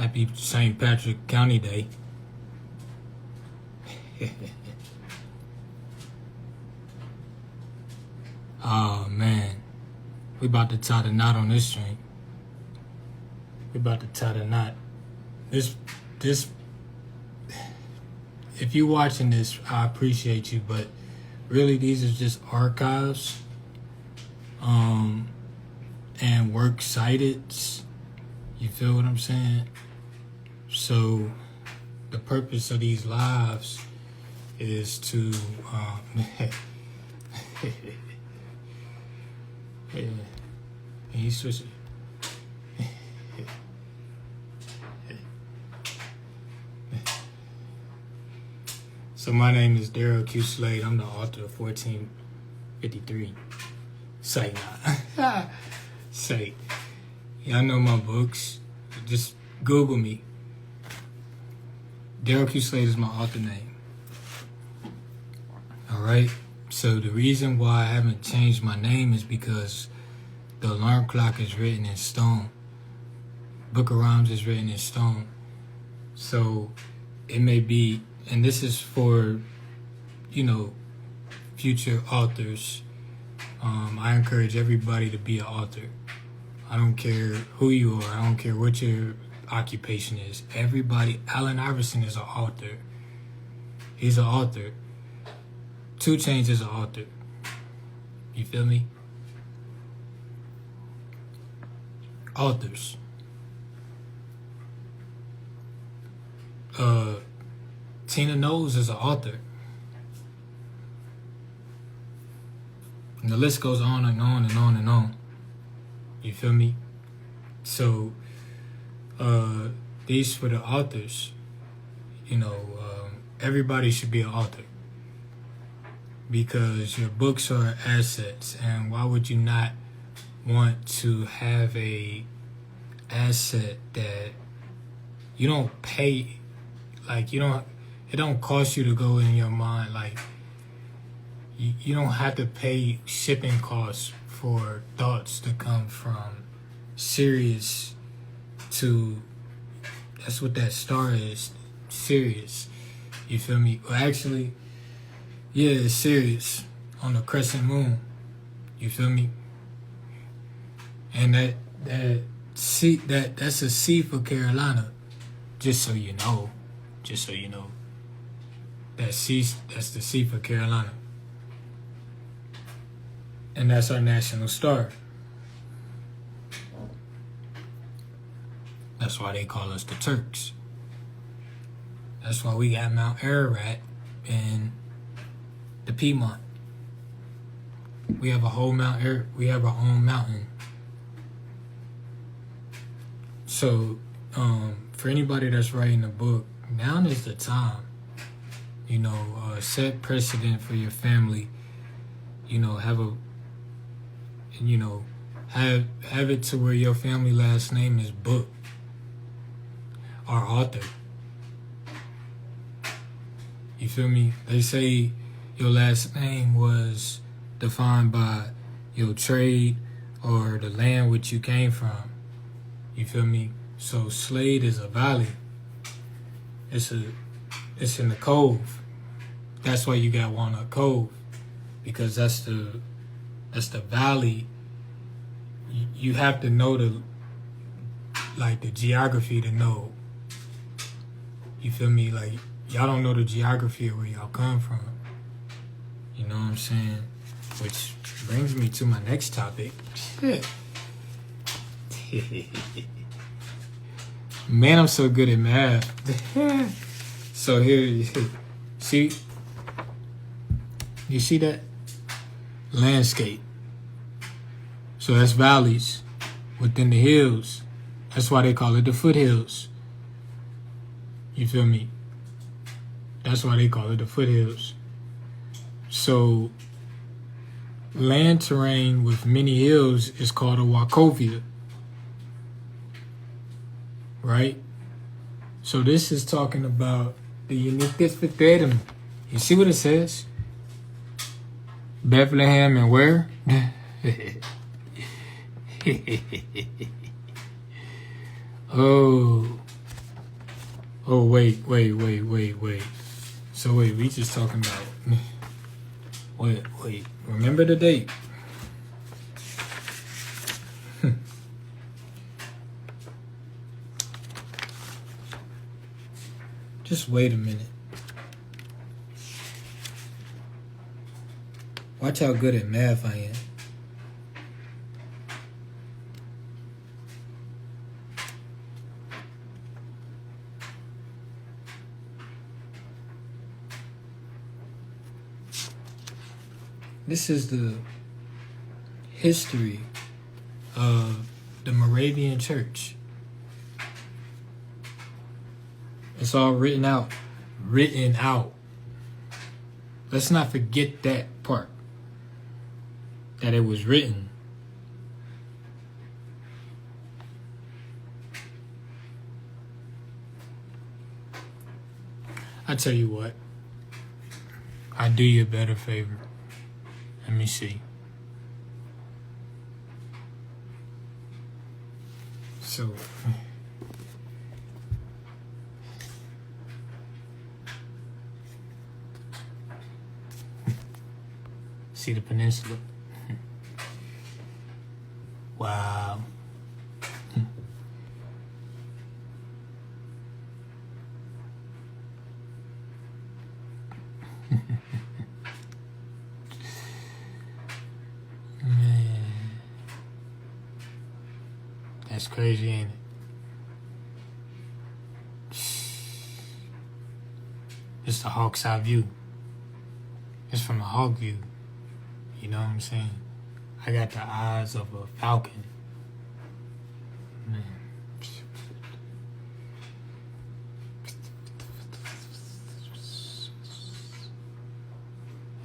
Happy St. Patrick County Day. Oh man, we about to tie the knot on this string. We about to tie the knot. This. If you're watching this, I appreciate you, but really these are just archives, and works cited. You feel what I'm saying? So the purpose of these lives is to yeah. Can you switch it? So my name is Daryl Q. Slade. I'm the author of 1453. Say not. Say. Y'all know my books. Just Google me. Daryl Q. Slade is my author name. Alright? So the reason why I haven't changed my name is because the alarm clock is written in stone. Book of Rhymes is written in stone. So it may be, and this is for, future authors. I encourage everybody to be an author. I don't care who you are. I don't care what your occupation is. Everybody, Allen Iverson is an author. He's an author. 2 Chainz is an author. You feel me? Authors. Tina Knowles is an author. And the list goes on and on and on and on. You feel me? So, these for the authors. Everybody should be an author. Because your books are assets. And why would you not want to have a asset that you don't pay, it don't cost you to go in your mind, you don't have to pay shipping costs for thoughts to come from serious to, that's what that star is, serious. You feel me? Well, actually, yeah, it's serious on the crescent moon. You feel me? And that's a C for Carolina. Just so you know. That's the C for Carolina. And that's our national star. That's why they call us the Turks. That's why we got Mount Ararat in the Piedmont. We have a whole we have our own mountain. So, for anybody that's writing a book, now is the time. Set precedent for your family. Have it to where your family last name is Book or author. You feel me? They say your last name was defined by your trade or the land which you came from. You feel me? So Slade is a valley. It's in the cove. That's why you got Walnut Cove, because that's the valley. You have to know the geography to know. You feel me? Y'all don't know the geography of where y'all come from. You know what I'm saying? Which brings me to my next topic. Man, I'm so good at math. So here, you see that? Landscape. So that's valleys within the hills. That's why they call it the foothills. You feel me? That's why they call it the foothills. So land terrain with many hills is called a Wachovia. Right? So this is talking about the uniqueness for them. You see what it says? Bethlehem and where? Oh, Oh, wait. So wait, we just talking about. Wait. Remember the date. Just wait a minute. Watch how good at math I am. This is the history of the Moravian Church. It's all written out. Written out. Let's not forget that part. That it was written. I tell you what. I do you a better favor. Let me see. So, see the peninsula? Wow. Man. That's crazy, ain't it? It's the hawk's eye view. It's from the hawk view. You know what I'm saying? I got the eyes of a falcon. Man.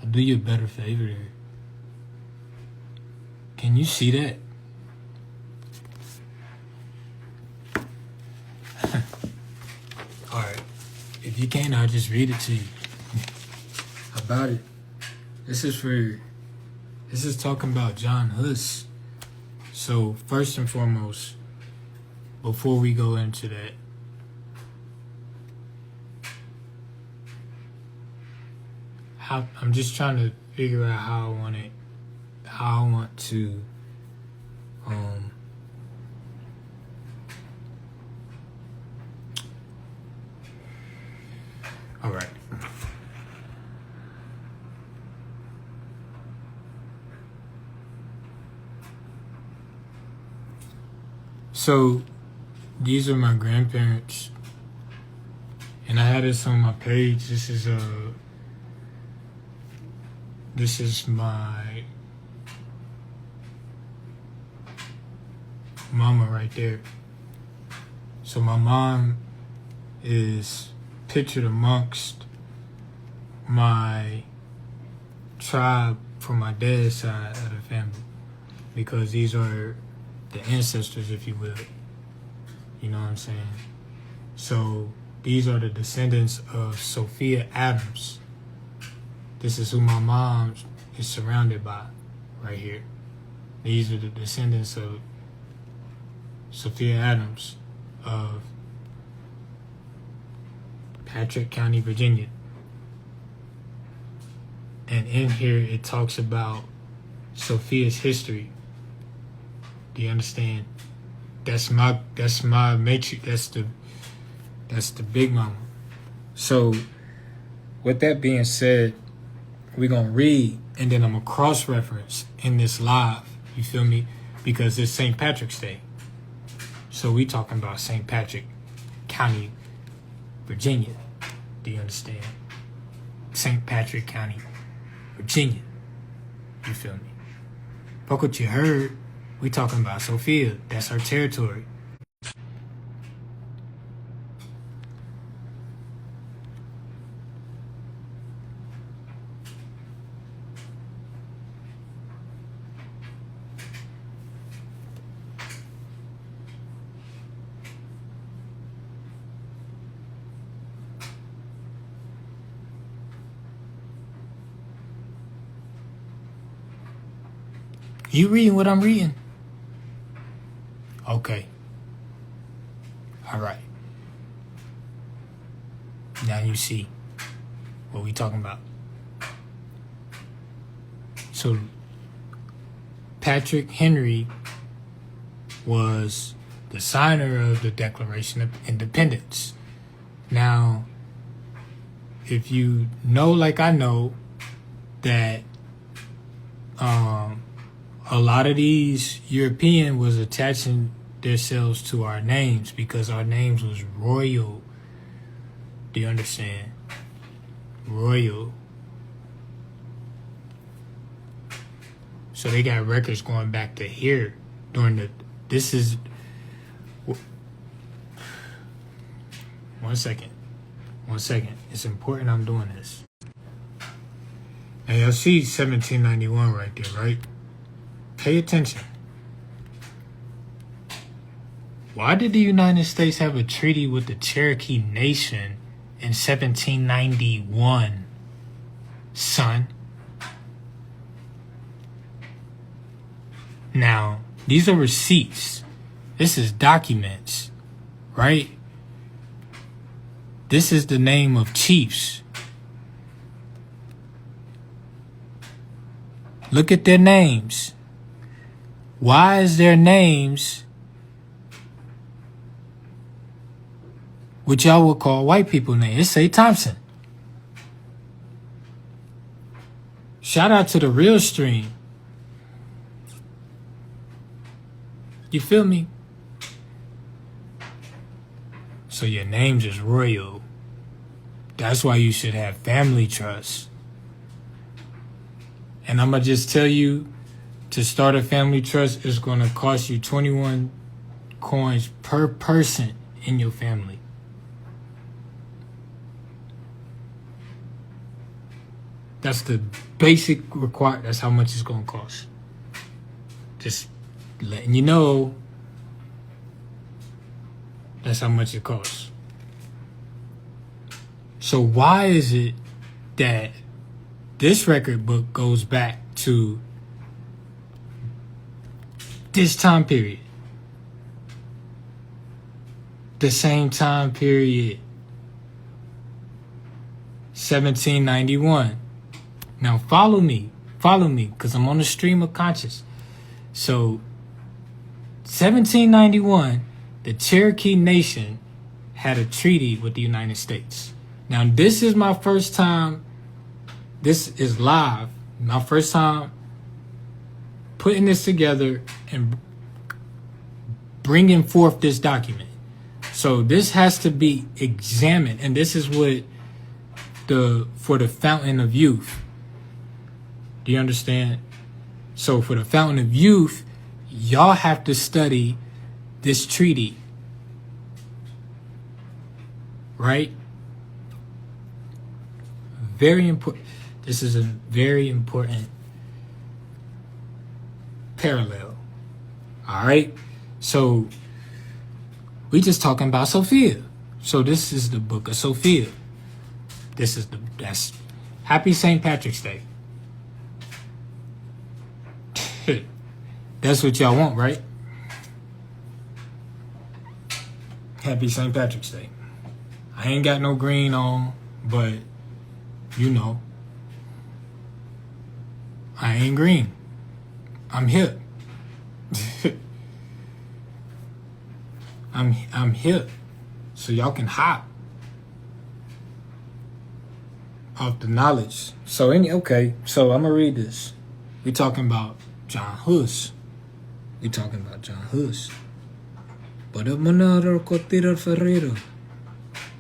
I'll do you a better favor here. Can you see that? Alright. If you can't, I'll just read it to you. About it. This is talking about John Hus. So first and foremost, before we go into that, I'm just trying to figure out how I want to all right. So these are my grandparents, and I had this on my page. This is my mama right there. So my mom is pictured amongst my tribe from my dad's side of the family, because these are the ancestors, if you will. You know what I'm saying? So these are the descendants of Sophia Adams. This is who my mom is surrounded by right here. These are the descendants of Sophia Adams of Patrick County, Virginia. And in here it talks about Sophia's history. Do you understand? That's my matrix. That's the big mama. So with that being said, we're gonna read, and then I'm gonna cross-reference in this live. You feel me? Because it's St. Patrick's Day. So we talking about St. Patrick County, Virginia. Do you understand? St. Patrick County, Virginia. You feel me? Fuck what you heard. We talking about Sophia. That's her territory. You reading what I'm reading? Okay. All right. Now you see what we talking about. So Patrick Henry was the signer of the Declaration of Independence. Now, if you know, like I know, that a lot of these European was attaching themselves to our names because our names was royal. Do you understand? Royal. So they got records going back to here during the. This is. One second. It's important I'm doing this. Now y'all see 1791 right there, right? Pay attention. Why did the United States have a treaty with the Cherokee Nation in 1791, son? Now, these are receipts. This is documents, right? This is the name of chiefs. Look at their names. Why is their names what y'all would call white people names? It's say Thompson. Shout out to the real stream. You feel me? So your name's is royal. That's why you should have family trust. And I'm going to just tell you, to start a family trust is going to cost you 21 coins per person in your family. That's the basic requirement. That's how much it's going to cost. Just letting you know, that's how much it costs. So why is it that this record book goes back to this time period? The same time period, 1791. Now follow me, because I'm on the stream of conscious. So 1791, the Cherokee Nation had a treaty with the United States. Now, this is my first time, this is live, my first time putting this together and bringing forth this document. So this has to be examined, and this is what for the Fountain of Youth. Do you understand? So for the Fountain of Youth, y'all have to study this treaty, right? Very important. This is a very important parallel. All right. So we just talking about Sophia. So this is the book of Sophia. That's Happy St. Patrick's Day. That's what y'all want, right? Happy St. Patrick's Day. I ain't got no green on, but you know, I ain't green. I'm hip. I'm hip. So y'all can hop off the knowledge. So okay, so I'm gonna read this. We talking about John Hus. Pada menara kotira Ferreira.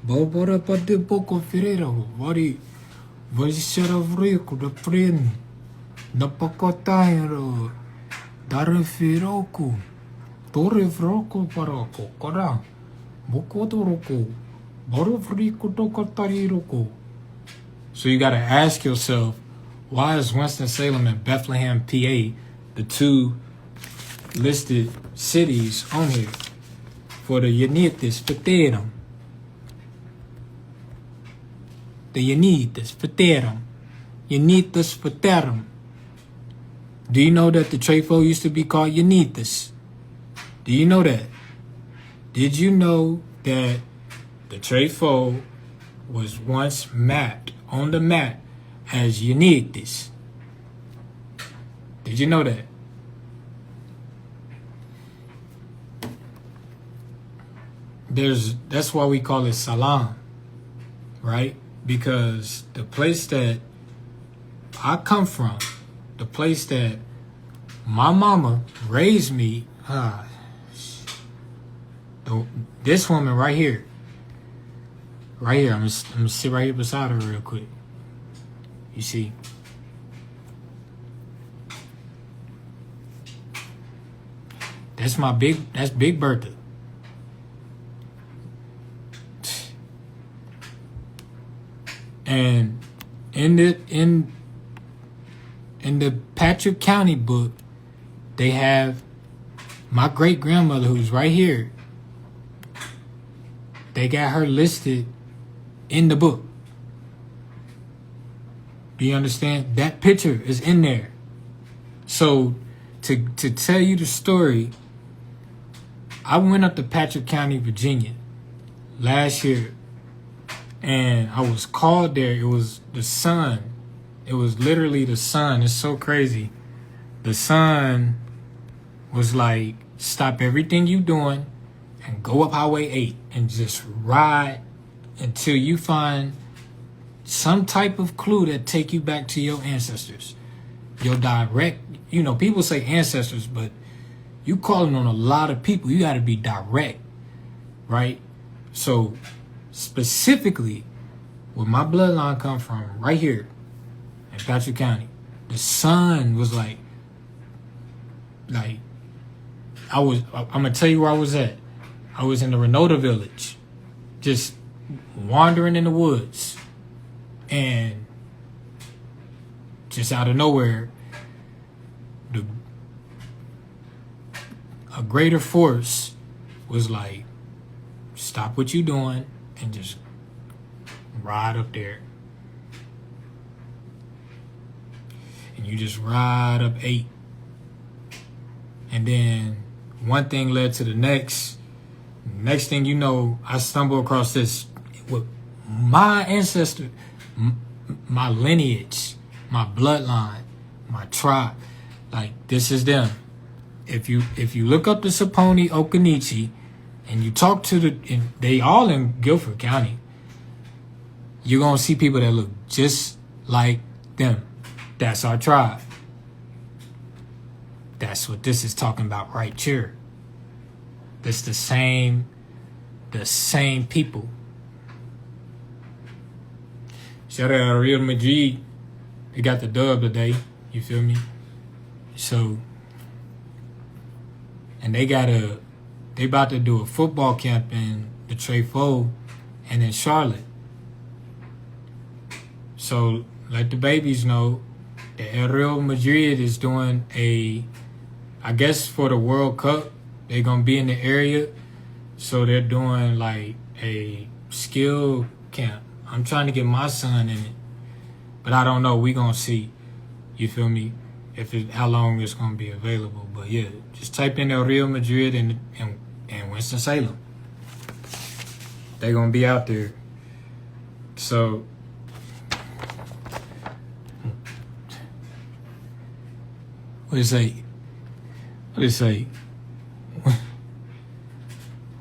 Bora pada pouco Ferreira. Vai ser avrico da pren. Na pacotairo. Dare firoku. Tore froko parako. Kora. Bokotoroko. Bora frico do kotariroko. So you gotta ask yourself, why is Winston-Salem and Bethlehem, PA, the two listed cities on here for the Unitas Veterum? The Unitas Veterum. Unitas Veterum. Do you know that the Trefo used to be called Unitas? Do you know that? Did you know that the Trefo was once mapped on the map as uniqueness. Did you know that? That's why we call it Salam, right? Because the place that I come from, the place that my mama raised me, this woman right here, I'm gonna sit right here beside her real quick. You see? That's Big Bertha. And in the Patrick County book, they have my great grandmother, who's right here. They got her listed in the book. Do you understand? That picture is in there. So to tell you the story, I went up to Patrick County, Virginia last year, and I was called there. It was the sun. It was literally the sun. It's so crazy. The sun was like, stop everything you doing and go up Highway 8 and just ride until you find some type of clue that take you back to your ancestors. Your direct, people say ancestors, but you calling on a lot of people. You got to be direct, right? So specifically, where my bloodline come from, right here in Patrick County, the sun was like I'm gonna tell you where I was at. I was in the Renota village, just wandering in the woods, and just out of nowhere, a greater force was like, stop what you doing and just ride up there. And you just ride up 8. And then one thing led to the next. Next thing you know, I stumble across this with my ancestor, my lineage, my bloodline, my tribe. Like, this is them. If you look up the Saponi Okanichi and you talk to and they all in Guilford County, you're gonna see people that look just like them. That's our tribe. That's what this is talking about right here. That's the same people. Shout out to Real Madrid. They got the dub today. You feel me? So, and they about to do a football camp in the Trefort and in Charlotte. So let the babies know that Real Madrid is doing I guess for the World Cup, they're going to be in the area. So they're doing like a skill camp. I'm trying to get my son in it, but I don't know. We going to see. You feel me? How long it's going to be available. But yeah, just type in Real Madrid and Winston-Salem. They're going to be out there. So what did it say?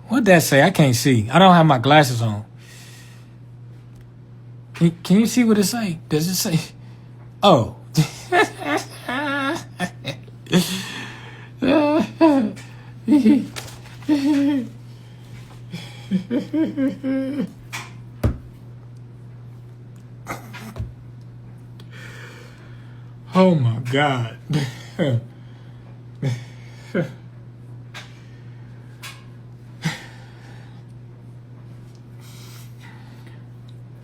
What'd that say? I can't see. I don't have my glasses on. Can you see what it say? Does it say? Oh. Oh my God.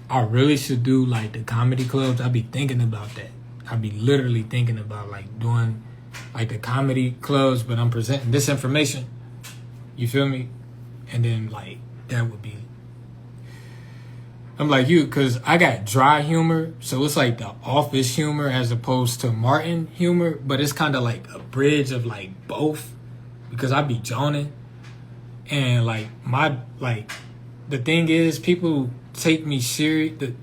I really should do like the comedy clubs. I be thinking about that. I be literally thinking about like doing like the comedy clubs, but I'm presenting this information. You feel me? And then like that would be. I'm like you, cause I got dry humor, so it's like the office humor as opposed to Martin humor, but it's kind of like a bridge of like both, because I be joning, and like the thing is, people take me serious.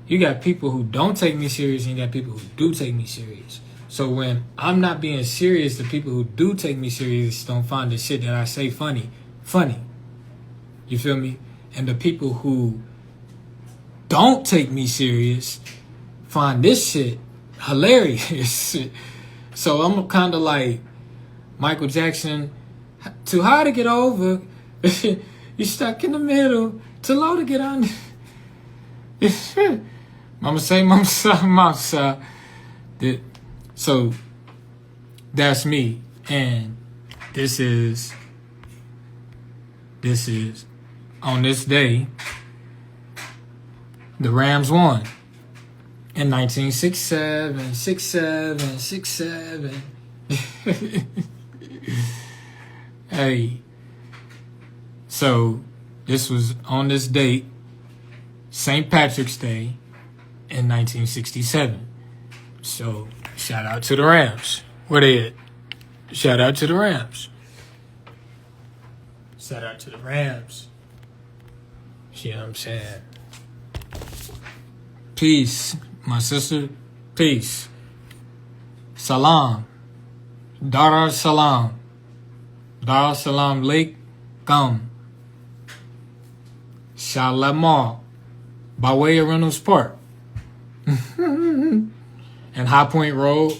You got people who don't take me serious, and you got people who do take me serious. So when I'm not being serious, the people who do take me serious don't find the shit that I say funny. You feel me? And the people who don't take me serious find this shit hilarious. So I'm kind of like Michael Jackson, too high to get over. You stuck in the middle, too low to get on. Mama say, mama sa, mama sa. So that's me. And this is on this day, the Rams won in 1967. Hey, so this was on this date, St. Patrick's Day in 1967. So shout out to the Rams. Where they at? Shout out to the Rams. Shout out to the Rams. You know what I'm saying? Peace, my sister. Peace. Salam. Dar Salam. Dar Salam Lake. Gum. Shalimar. By way of Reynolds Park. And High Point Road.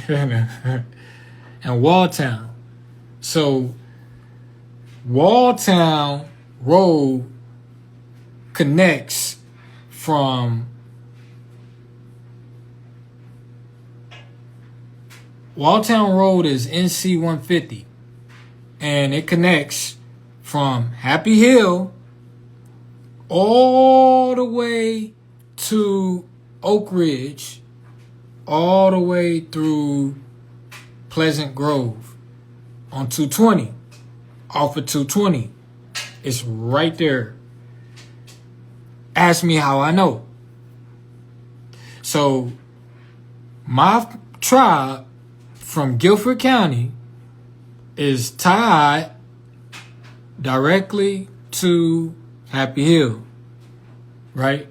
And Walltown. So, Walltown Road connects from Walltown Road is NC 150, and it connects from Happy Hill all the way to Oak Ridge, all the way through Pleasant Grove on 220, off of 220. It's right there. Ask me how I know. So my tribe from Guilford County is tied directly to Happy Hill, right?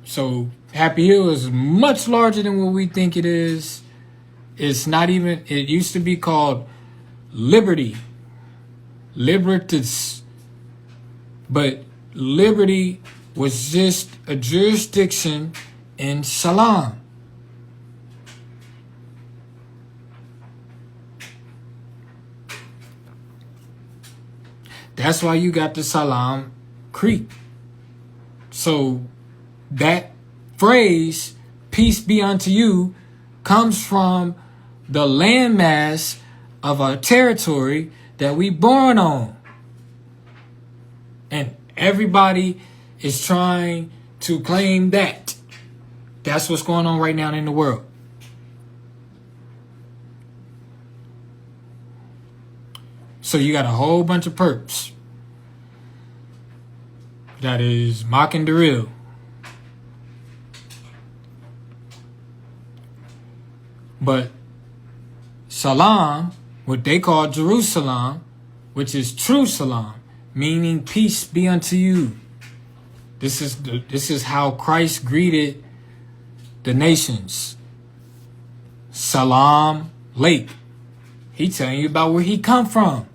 So Happy Hill is much larger than what we think it is. It's not even, it used to be called Liberty. Libertas. But Liberty was just a jurisdiction in Salam. That's why you got the Salam Creek. So that phrase, peace be unto you, comes from the landmass of our territory that we born on. And everybody is trying to claim that. That's what's going on right now in the world. So you got a whole bunch of perps that is mocking the real. But Salam, what they call Jerusalem, which is true Salam, meaning peace be unto you. This is how Christ greeted the nations. Salam Lake. He telling you about where he come from.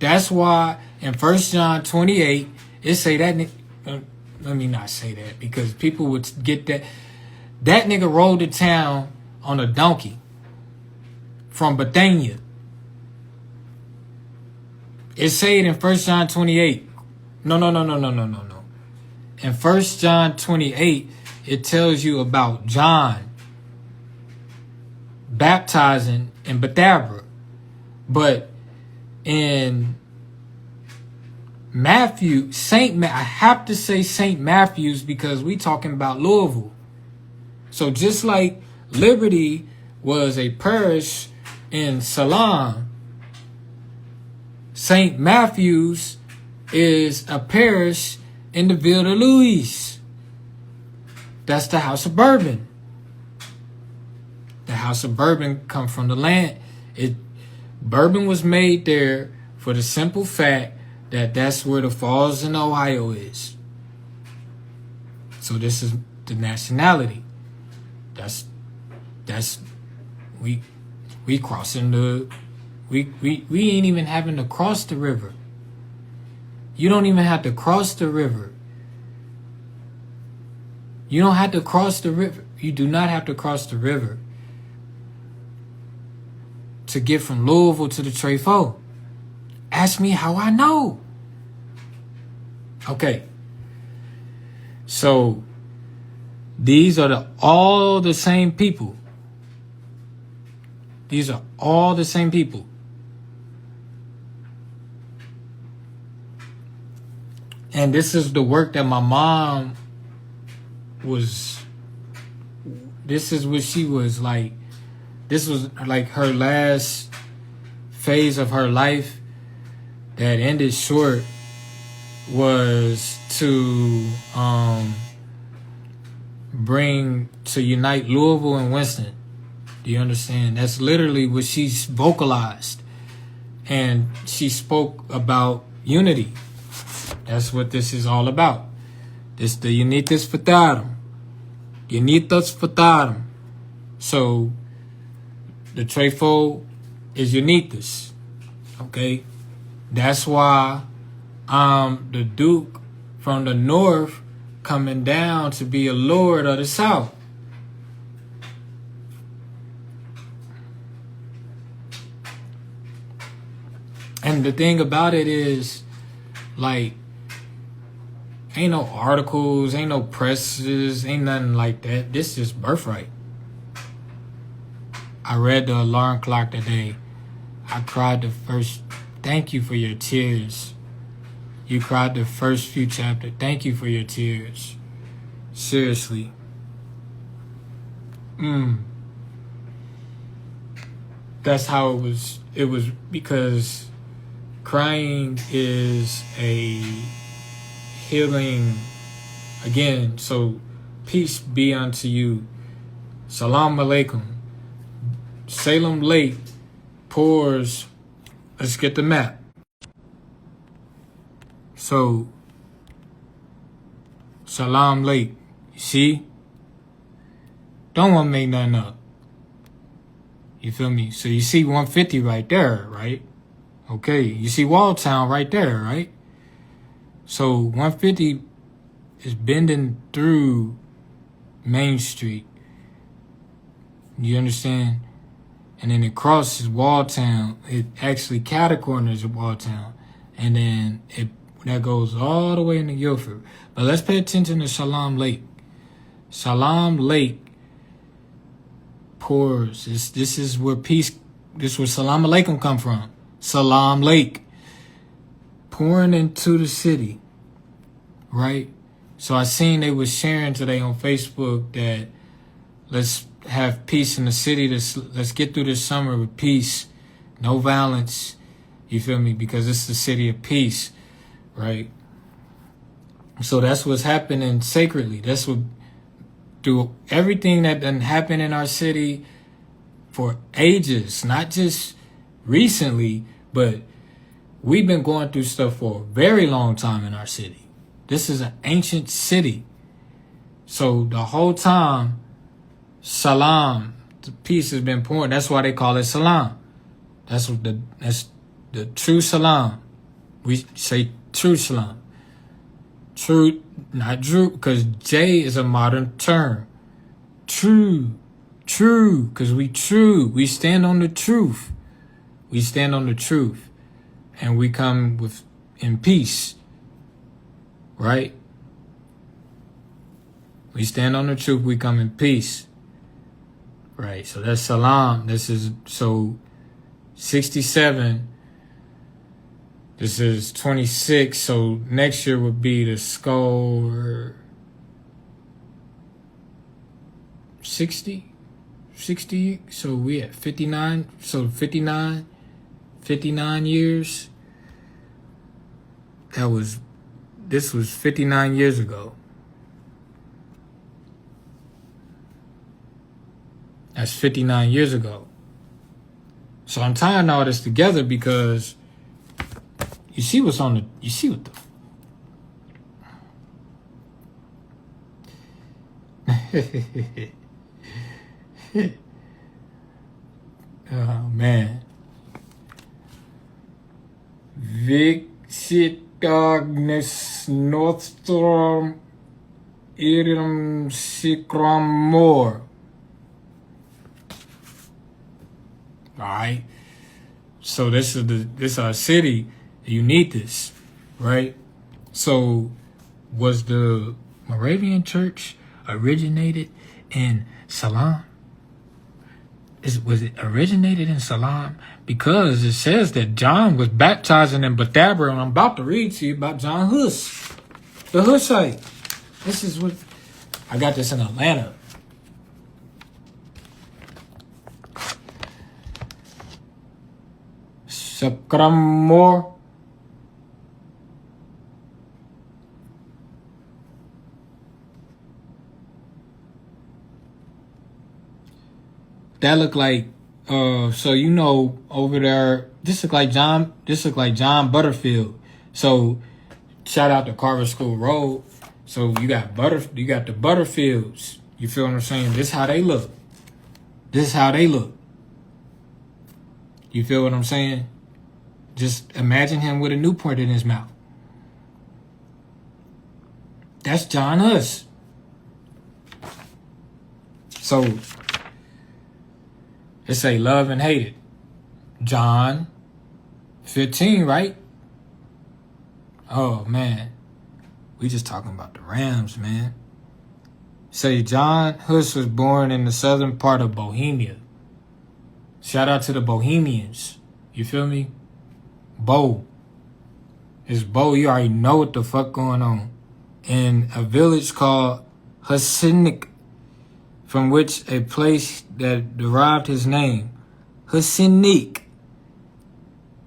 That's why in 1 John 28, it say that, let me not say that, because people would get that. That nigga rode to town on a donkey from Bethania. It say it in 1 John 28. No. In 1 John 28, it tells you about John baptizing in Bethabara. But in Matthew, I have to say St. Matthew's because we talking about Louisville. So just like Liberty was a parish in Salam, St. Matthew's is a parish in the Ville de Louis. That's the House of Bourbon. The House of Bourbon come from the land. Bourbon was made there for the simple fact that's where the Falls in Ohio is. So this is the nationality. That's we crossing the we ain't even having to cross the river. You don't even have to cross the river. You don't have to cross the river. You do not have to cross the river to get from Louisville to the Trefo. Ask me how I know. Okay. So these are all the same people. These are all the same people. And this is the work that my mom this is what she was like. This was like her last phase of her life that ended short, was to unite Louisville and Winston. Do you understand? That's literally what she's vocalized. And she spoke about unity. That's what this is all about. This the Unitas Fatarum. Unitas Fatarum. So the Trefo is Unitas. Okay? That's why the Duke from the north coming down to be a lord of the south. And the thing about it is, like, ain't no articles, ain't no presses, ain't nothing like that. This is birthright. I read the alarm clock today. I cried the first. Thank you for your tears. You cried the first few chapters. Thank you for your tears. Seriously. That's how it was. It was because crying is a healing. Again, so peace be unto you. Salam alaikum. Salem Lake pours. Let's get the map. So, Salam Lake, you see? Don't want to make nothing up. You feel me? So you see 150 right there, right? Okay, you see Walltown right there, right? So 150 is bending through Main Street. You understand? And then it crosses Walltown. It actually catacorners Walltown. And then that goes all the way into Guilford. But let's pay attention to Salam Lake. Salam Lake pours. This is where peace, this is where Salam Alaikum come from. Salam Lake. Pouring into the city. Right? So I seen they was sharing today on Facebook that let's have peace in the city. Let's get through this summer with peace. No violence. You feel me? Because it's the city of peace. Right? So that's what's happening sacredly. That's what, through everything that done happened in our city for ages, not just recently, but we've been going through stuff for a very long time in our city. This is an ancient city. So the whole time, Salam, the peace has been pouring. That's why they call it Salam. That's the true Salam. We say true Salam. True, not Drew, because J is a modern term. True, because we true. We stand on the truth. We stand on the truth. And we come in peace. Right? We stand on the truth. We come in peace. Right, so that's Salam. This is, so 67. This is 26. So next year would be the score 60. So we at 59. So 59 years. This was 59 years ago. That's 59 years ago. So I'm tying all this together because, You see what's on the, you see what the, oh man. Vixitagnes nostrum irum sicramor. Alright. So this is our city. You need this, right? So was the Moravian Church originated in Salam? Was it originated in Salam? Because it says that John was baptizing in Bethabara, and I'm about to read to you about John Hus, the Hussite. This is what I got this in Atlanta. Sacramore. That look like so you know over there, this look like John Butterfield. So shout out to Carver School Road. So you got the Butterfields. You feel what I'm saying? This is how they look. This is how they look. You feel what I'm saying? Just imagine him with a Newport in his mouth. That's John Hus. So it say love and hated. John 15, right? Oh man. We just talking about the Rams, man. Say John Hus was born in the southern part of Bohemia. Shout out to the Bohemians. You feel me? Bo. It's Bo. You already know what the fuck going on. In a village called Husinik, from which a place that derived his name. Husinik.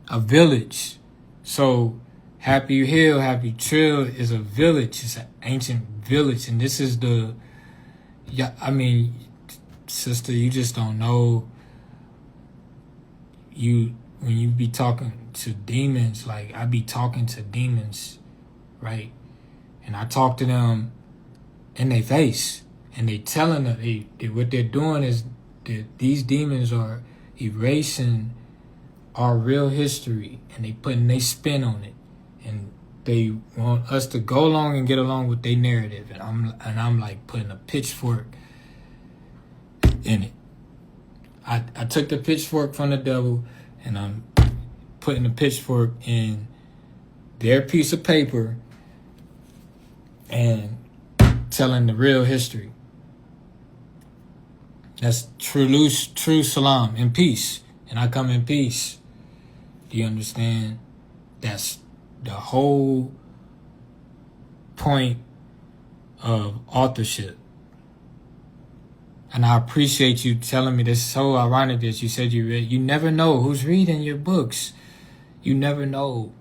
A village. So Happy Hill, Happy Trail is a village. It's an ancient village. And this is the, yeah, I mean, sister, you just don't know. When you be talking to demons, like I be talking to demons, right? And I talk to them in their face, and they telling them what they're doing is that these demons are erasing our real history, and they putting their spin on it, and they want us to go along and get along with their narrative, and I'm like putting a pitchfork in it. I took the pitchfork from the devil, and I'm putting the pitchfork in their piece of paper and telling the real history. That's true salam, in peace. And I come in peace. Do you understand? That's the whole point of authorship. And I appreciate you telling me this. Is so ironic that you said you read. You never know who's reading your books. You never know.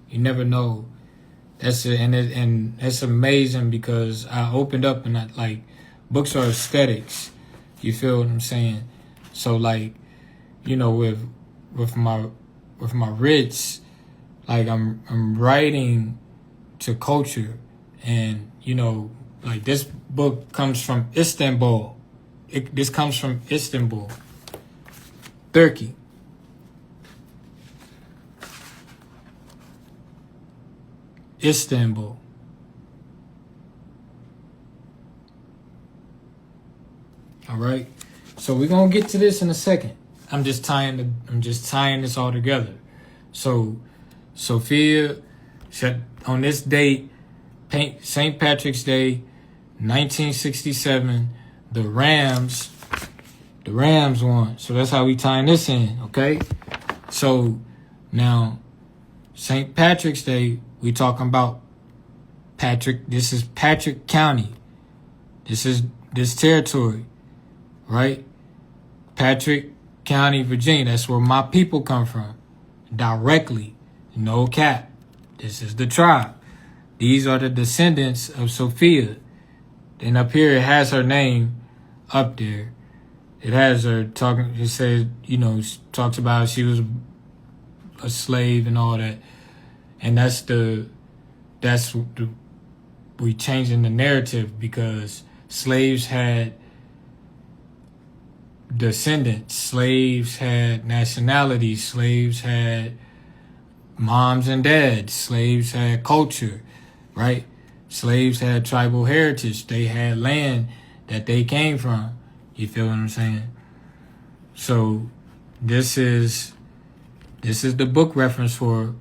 You never know. That's it, and it's amazing because I opened up and books are aesthetics. You feel what I'm saying? So with my writs, like I'm writing to culture, and this book comes from Istanbul. This comes from Istanbul, Turkey. Istanbul. All right. So we're gonna get to this in a second. I'm just tying this all together. So Sophia said on this date, St. Patrick's Day, 1967, the Rams won. So that's how we tying this in, okay? So now St. Patrick's Day, we talking about Patrick. This is Patrick County. This is this territory, right? Patrick County, Virginia. That's where my people come from. Directly. No cap. This is the tribe. These are the descendants of Sophia. And up here it has her name up there. It has her talking. It says, talks about she was a slave and all that. And we changing the narrative, because slaves had descendants, slaves had nationalities, slaves had moms and dads, slaves had culture, right? Slaves had tribal heritage. They had land that they came from. You feel what I'm saying? So this is the book reference for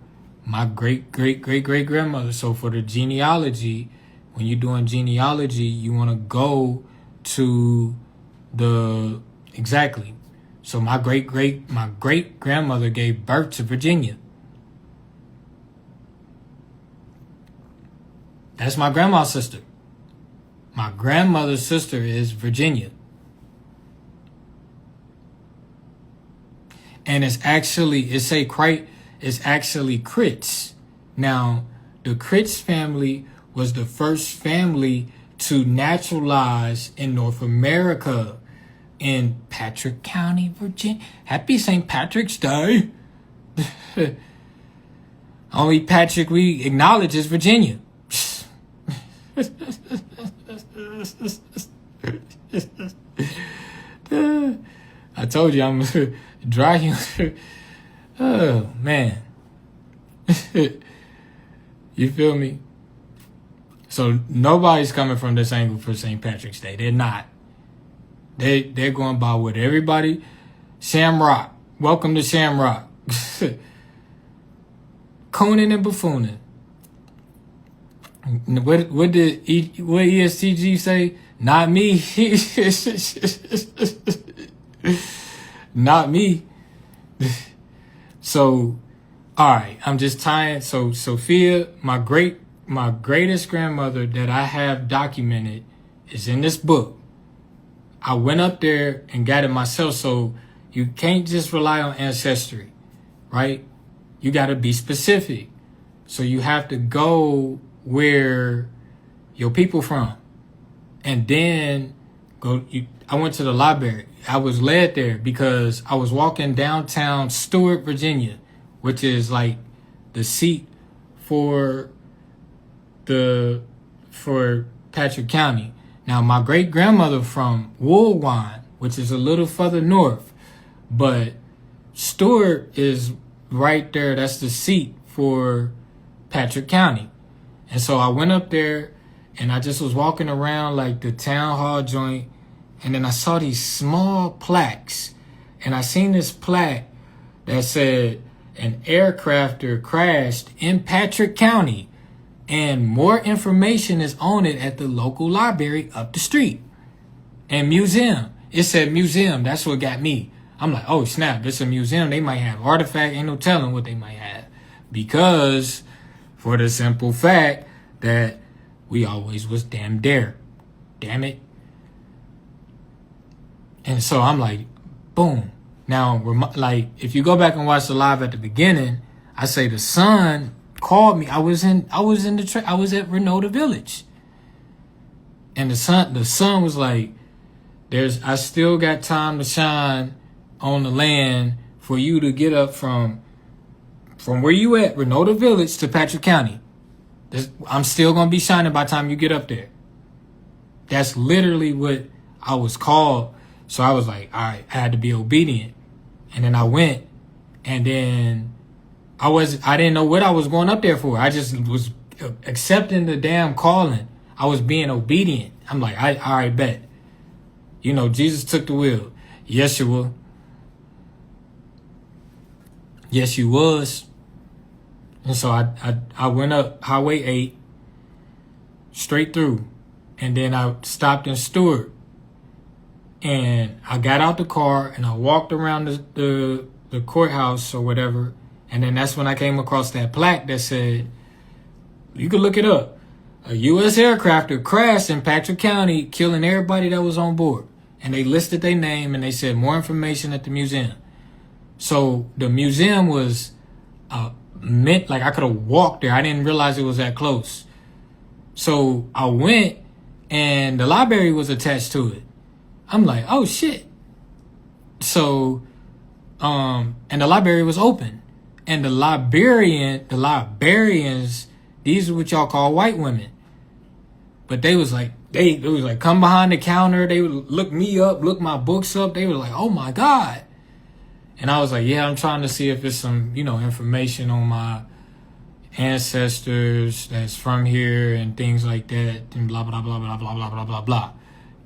my great grandmother. So for the genealogy, when you're doing genealogy, you want to go to the exactly. So my great grandmother gave birth to Virginia. That's my grandma's sister. My grandmother's sister is Virginia. And it's actually Crits. Now, the Crits family was the first family to naturalize in North America, in Patrick County, Virginia. Happy St. Patrick's Day. Only Patrick we acknowledge is Virginia. I told you I'm dry humor. Oh, man. You feel me? So nobody's coming from this angle for St. Patrick's Day. They're not. They're going by what everybody. Shamrock. Welcome to Shamrock. Cooning and buffooning. What did ESTG say? Not me. Not me. So, all right, I'm just tying. So Sophia, my greatest grandmother that I have documented is in this book. I went up there and got it myself. So you can't just rely on ancestry, right? You got to be specific. So you have to go where your people from. And then I went to the library. I was led there because I was walking downtown Stewart, Virginia, which is like the seat for Patrick County. Now, my great grandmother from Woolwine, which is a little further north, but Stewart is right there. That's the seat for Patrick County. And so I went up there and I just was walking around like the town hall joint. And then I saw these small plaques. And I seen this plaque that said an aircrafter crashed in Patrick County. And more information is on it at the local library up the street. And museum. It said museum. That's what got me. I'm like, oh, snap. It's a museum. They might have artifact. Ain't no telling what they might have. Because for the simple fact that we always was damn there. Damn it. And so I'm like, boom. Now, like, if you go back and watch the live at the beginning, I say the son called me. I was at Renota Village. And the son was like, I still got time to shine on the land for you to get up from where you at, Renota Village, to Patrick County. I'm still going to be shining by the time you get up there. That's literally what I was called. So I was like, all right, I had to be obedient. And then I went, and then I didn't know what I was going up there for. I just was accepting the damn calling. I was being obedient. I'm like, all right, bet. You know, Jesus took the wheel. Yeshua. Yes, you was. And so I went up Highway 8 straight through. And then I stopped in Stewart. And I got out the car and I walked around the courthouse or whatever. And then that's when I came across that plaque that said, you could look it up. A U.S. aircrafter crashed in Patrick County, killing everybody that was on board. And they listed their name and they said more information at the museum. So the museum was meant like I could have walked there. I didn't realize it was that close. So I went and the library was attached to it. I'm like, oh shit. So, and the library was open. And the librarians, these are what y'all call white women. But they was like, come behind the counter. They would look me up, look my books up. They were like, oh my God. And I was like, yeah, I'm trying to see if it's some, information on my ancestors that's from here and things like that and blah, blah, blah, blah, blah, blah, blah, blah, blah.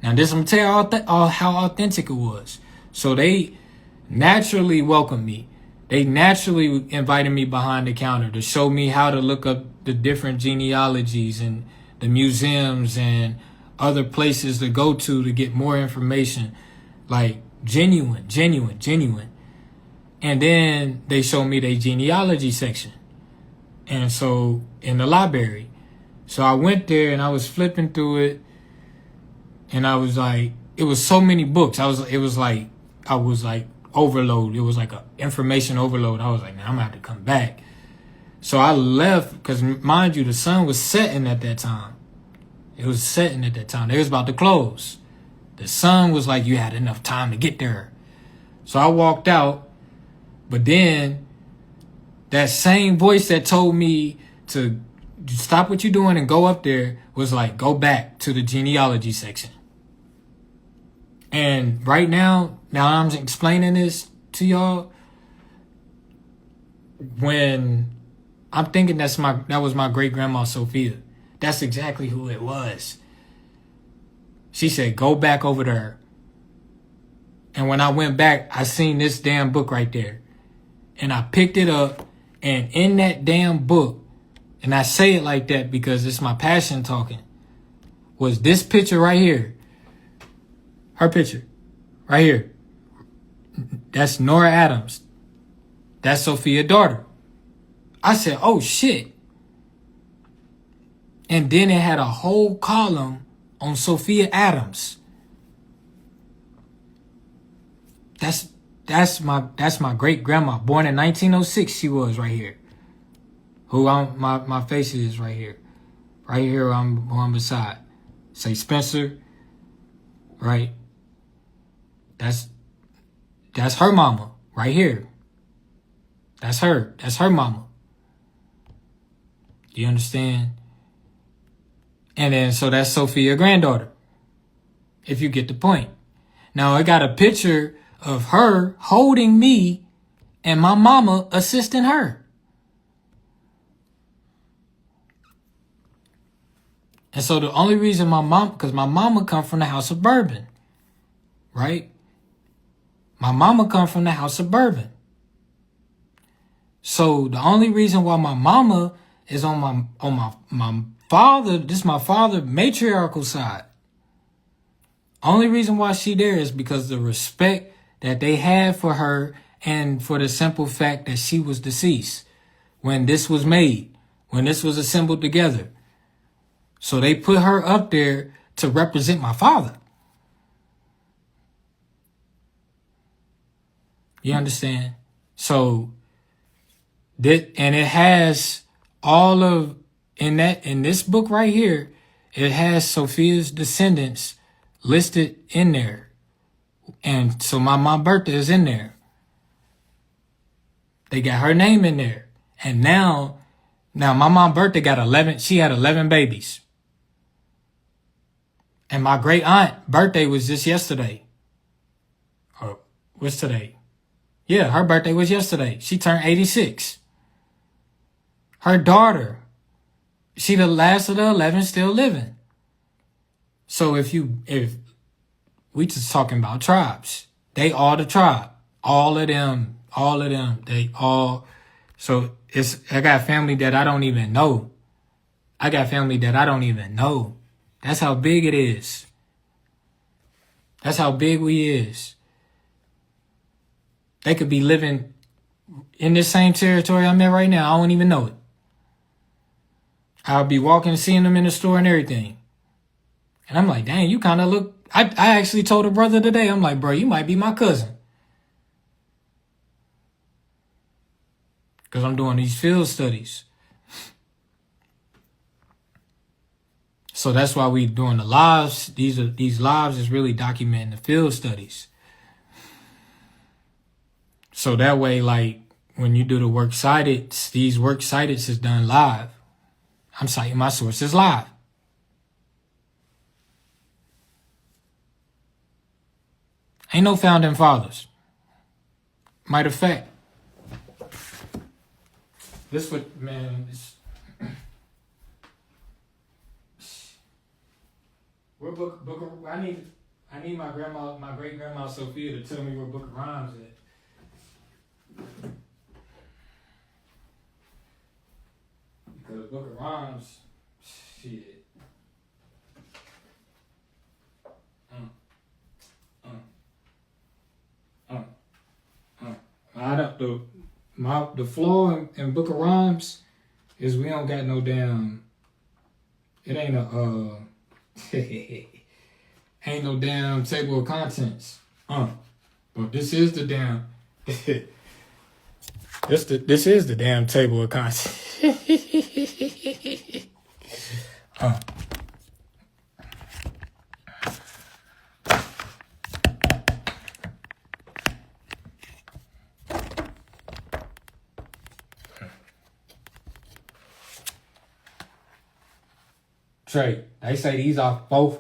Now this, I'm going to tell you how authentic it was. So they naturally welcomed me. They naturally invited me behind the counter to show me how to look up the different genealogies and the museums and other places to go to get more information. Like genuine. And then they showed me their genealogy section. And so in the library. So I went there and I was flipping through it. And I was like, it was so many books. I was like overload. It was like a information overload. I was like, man, I'm gonna have to come back. So I left because, mind you, the sun was setting at that time. It was setting at that time. They was about to close. The sun was like, you had enough time to get there. So I walked out. But then that same voice that told me to stop what you're doing and go up there was like, go back to the genealogy section. And right now I'm explaining this to y'all. When I'm thinking that was my great grandma Sophia. That's exactly who it was. She said, go back over there. And when I went back, I seen this damn book right there. And I picked it up, and in that damn book, and I say it like that because it's my passion talking, was this picture right here. Her picture. Right here. That's Nora Adams. That's Sophia's daughter. I said, oh shit. And then it had a whole column on Sophia Adams. That's my great grandma, born in 1906. She was right here. My face is right here. Right here I'm beside. Say Spencer. Right. That's her mama right here. That's her. That's her mama. Do you understand? And then so that's Sophia's granddaughter. If you get the point. Now I got a picture of her holding me and my mama assisting her. And so the only reason because my mama come from the house of Bourbon, right? My mama come from the house of Bourbon. So the only reason why my mama is on my father, this is my father matriarchal side. Only reason why she there is because the respect that they had for her and for the simple fact that she was deceased when this was made, when this was assembled together. So they put her up there to represent my father. You understand? So and it has all of in this book right here, it has Sophia's descendants listed in there. And so my birthday is in there. They got her name in there. And now my mom's birthday got 11. She had 11 babies. And my great aunt birthday was just yesterday. Or what's today? Yeah, her birthday was yesterday. She turned 86. Her daughter, she the last of the 11 still living. So if we just talking about tribes, they all the tribe, all of them, they all. So I got family that I don't even know. That's how big it is. That's how big we is. They could be living in this same territory I'm in right now. I don't even know it. I'll be walking, seeing them in the store and everything. And I'm like, dang, you kind of look. I actually told a brother today, I'm like, bro, you might be my cousin. Because I'm doing these field studies. So that's why we doing the lives. These lives is really documenting the field studies. So that way, like, when you do the works cited, these works cited is done live. I'm citing my sources live. Ain't no founding fathers. Matter of fact, this would, man, where book of, I need my great grandma Sophia to tell me where Book of Rhymes is. Because Book of Rhymes, shit. The flaw in Book of Rhymes is we don't got no damn. It ain't a ain't no damn table of contents. But this is the damn. This is the damn table of contents. Trey, they say these are both.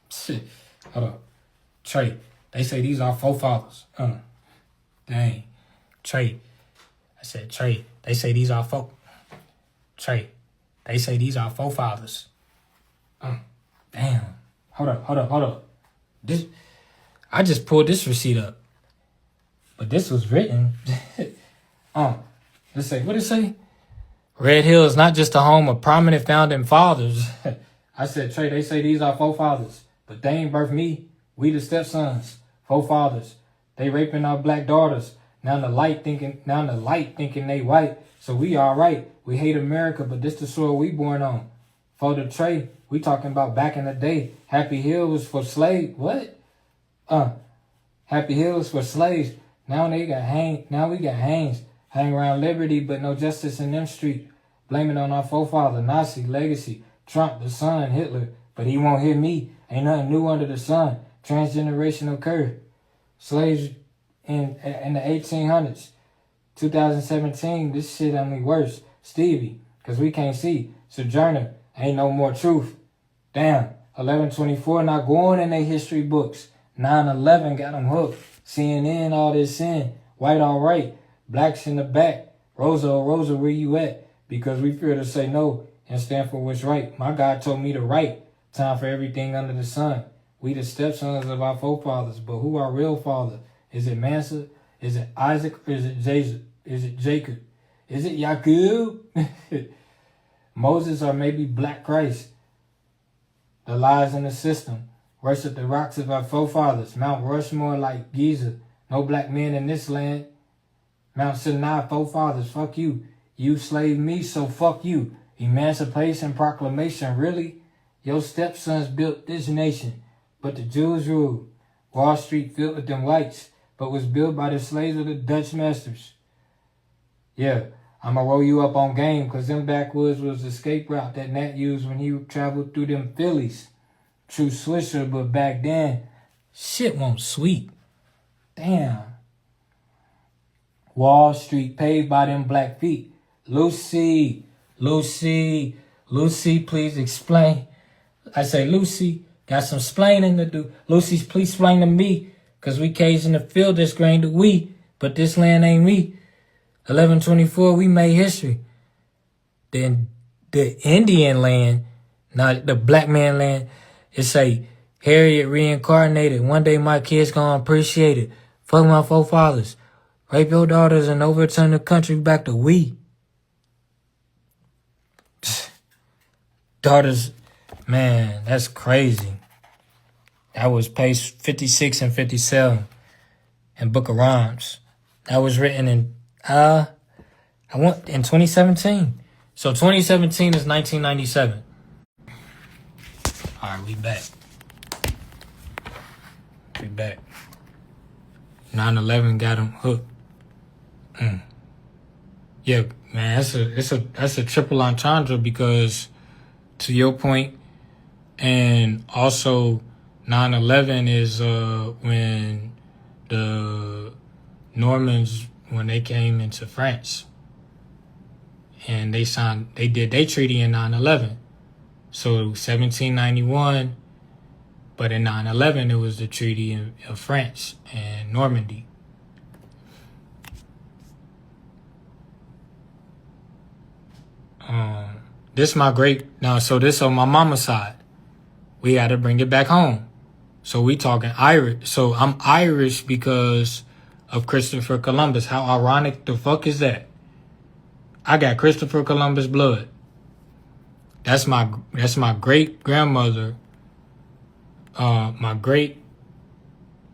Shit, hold up. Trey, they say these are forefathers. Dang. Trey, I said, Trey, they say these are Trey, they say these are forefathers. Damn. Hold up. I just pulled this receipt up. But this was written. Let's say, what did it say? Red Hill is not just a home of prominent founding fathers. I said, Trey, they say these are forefathers, but they ain't birthed me. We the stepsons, forefathers. They raping our black daughters. Now the light thinking they white. So we all right. We hate America, but this the soil we born on. For the Trey, we talking about back in the day. Happy Hill was for slaves. What? Happy Hill was for slaves. Now we got hangs. Hang around Liberty, but no justice in them streets. Blaming on our forefather, Nazi, legacy, Trump, the son, Hitler. But he won't hear me. Ain't nothing new under the sun. Transgenerational curse. Slaves in the 1800s. 2017, this shit only worse. Stevie, because we can't see. Sojourner, ain't no more truth. Damn, 11/24 not going in their history books. 9/11 got them hooked. CNN, all this sin. White all right. Blacks in the back. Rosa, where you at? Because we fear to say no and stand for what's right. My God told me to write. Time for everything under the sun. We the stepsons of our forefathers, but who our real father? Is it Manasseh? Is it Isaac? Or is it Jacob? Is it Jacob? Is it Yakub? Moses or maybe Black Christ? The lies in the system. Worship the rocks of our forefathers. Mount Rushmore like Giza. No black men in this land. Mount Sinai, forefathers, fuck you. You slave me, so fuck you. Emancipation Proclamation, really? Your stepsons built this nation, but the Jews ruled. Wall Street filled with them whites, but was built by the slaves of the Dutch masters. Yeah, I'ma roll you up on game, because them backwoods was the escape route that Nat used when he traveled through them Phillies. True Swisher, but back then, shit won't sweet. Damn. Wall Street paved by them black feet. Lucy, please explain. I say, Lucy, got some splaining to do. Lucy, please explain to me, because we caged in the field this grain to we, but this land ain't me. 11/24, we made history. Then the Indian land, not the black man land, it say, Harriet reincarnated. One day my kids gonna appreciate it. Fuck my forefathers. Rape your daughters and overturn the country back to we. Daughters, man, that's crazy. That was page 56 and 57 in Book of Rhymes. That was written in in 2017. So 2017 is 1997. All right, we back. 9/11 got him hooked. Yeah, man, that's a triple entendre, because to your point, and also 9/11 is when the Normans when they came into France. And they did their treaty in 9/11. So 1791, but in 9/11 it was the Treaty of France and Normandy. This my so this on my mama's side. We had to bring it back home. So we talking Irish. So I'm Irish because of Christopher Columbus. How ironic the fuck is that? I got Christopher Columbus blood. That's my great grandmother. My great.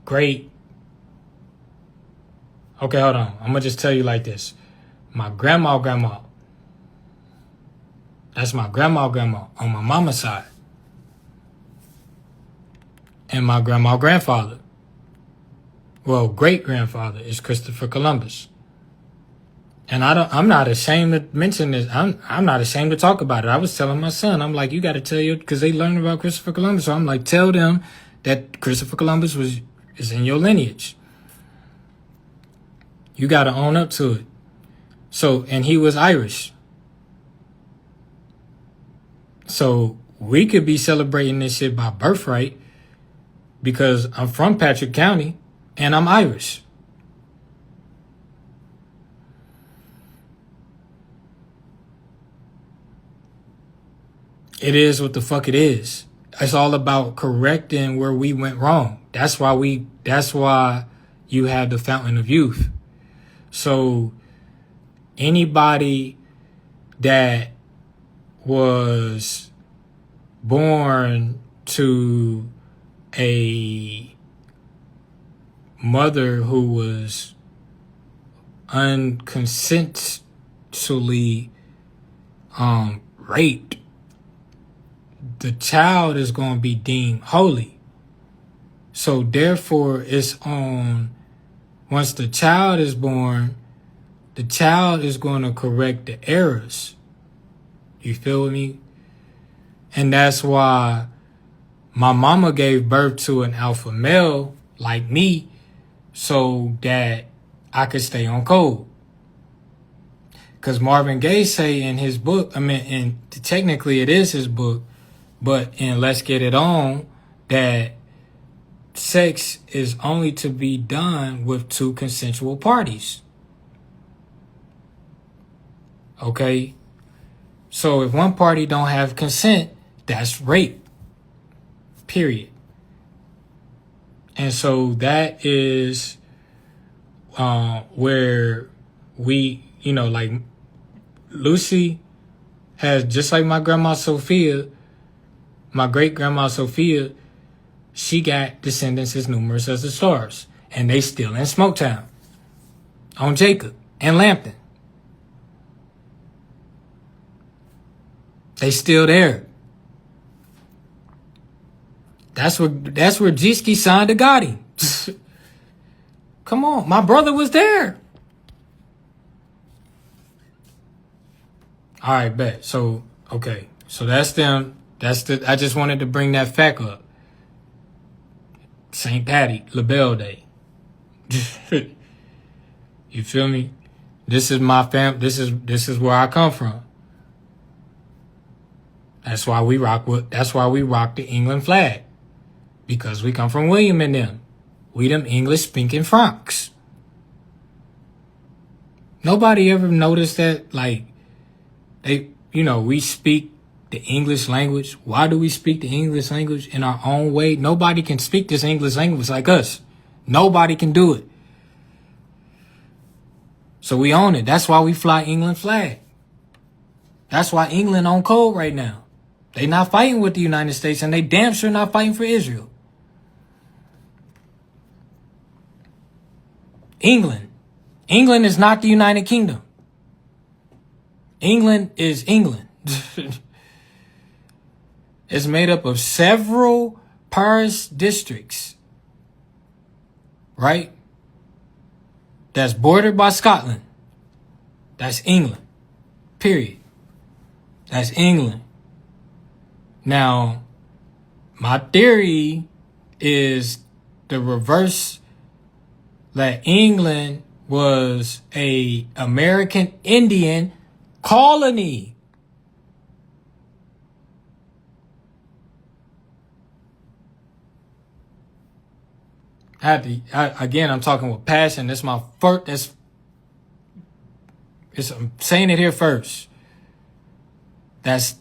Okay, hold on. I'm gonna just tell you like this. My grandma. That's my grandma on my mama's side. And my grandfather. Well, great grandfather is Christopher Columbus. And I'm not ashamed to mention this. I'm not ashamed to talk about it. I was telling my son, I'm like, you got to tell you, because they learned about Christopher Columbus. So I'm like, tell them that Christopher Columbus is in your lineage. You got to own up to it. So, and he was Irish. So we could be celebrating this shit by birthright because I'm from Patrick County and I'm Irish. It is what the fuck it is. It's all about correcting where we went wrong. That's why you have the Fountain of Youth. So anybody that was born to a mother who was unconsensually raped, the child is going to be deemed holy. So therefore, once the child is born, the child is going to correct the errors. You feel me? And that's why my mama gave birth to an alpha male like me so that I could stay on code. Because Marvin Gaye say in his book, and technically it is his book, but in Let's Get It On, that sex is only to be done with two consensual parties. Okay? So if one party don't have consent, that's rape. Period. And so that is where we, like Lucy has, just like my grandma Sophia, my great grandma Sophia, she got descendants as numerous as the stars. And they still in Smoketown on Jacob and Lampton. They still there. That's where Jiski signed to Gotti. Come on, my brother was there. All right, bet. So, okay. So that's them. I just wanted to bring that fact up. St. Patty, LaBelle Day. You feel me? This is my fam. This is where I come from. That's why we rock the England flag. Because we come from William and them. We them English speaking Franks. Nobody ever noticed that, like, we speak the English language. Why do we speak the English language in our own way? Nobody can speak this English language like us. Nobody can do it. So we own it. That's why we fly England flag. That's why England on code right now. They not fighting with the United States, and they damn sure not fighting for Israel. England. England is not the United Kingdom. England is England. It's made up of several parish districts, right? That's bordered by Scotland. That's England. Period. That's England. Now, my theory is the reverse, that England was a American Indian colony. Again, I'm talking with passion. That's my first. I'm saying it here first. That's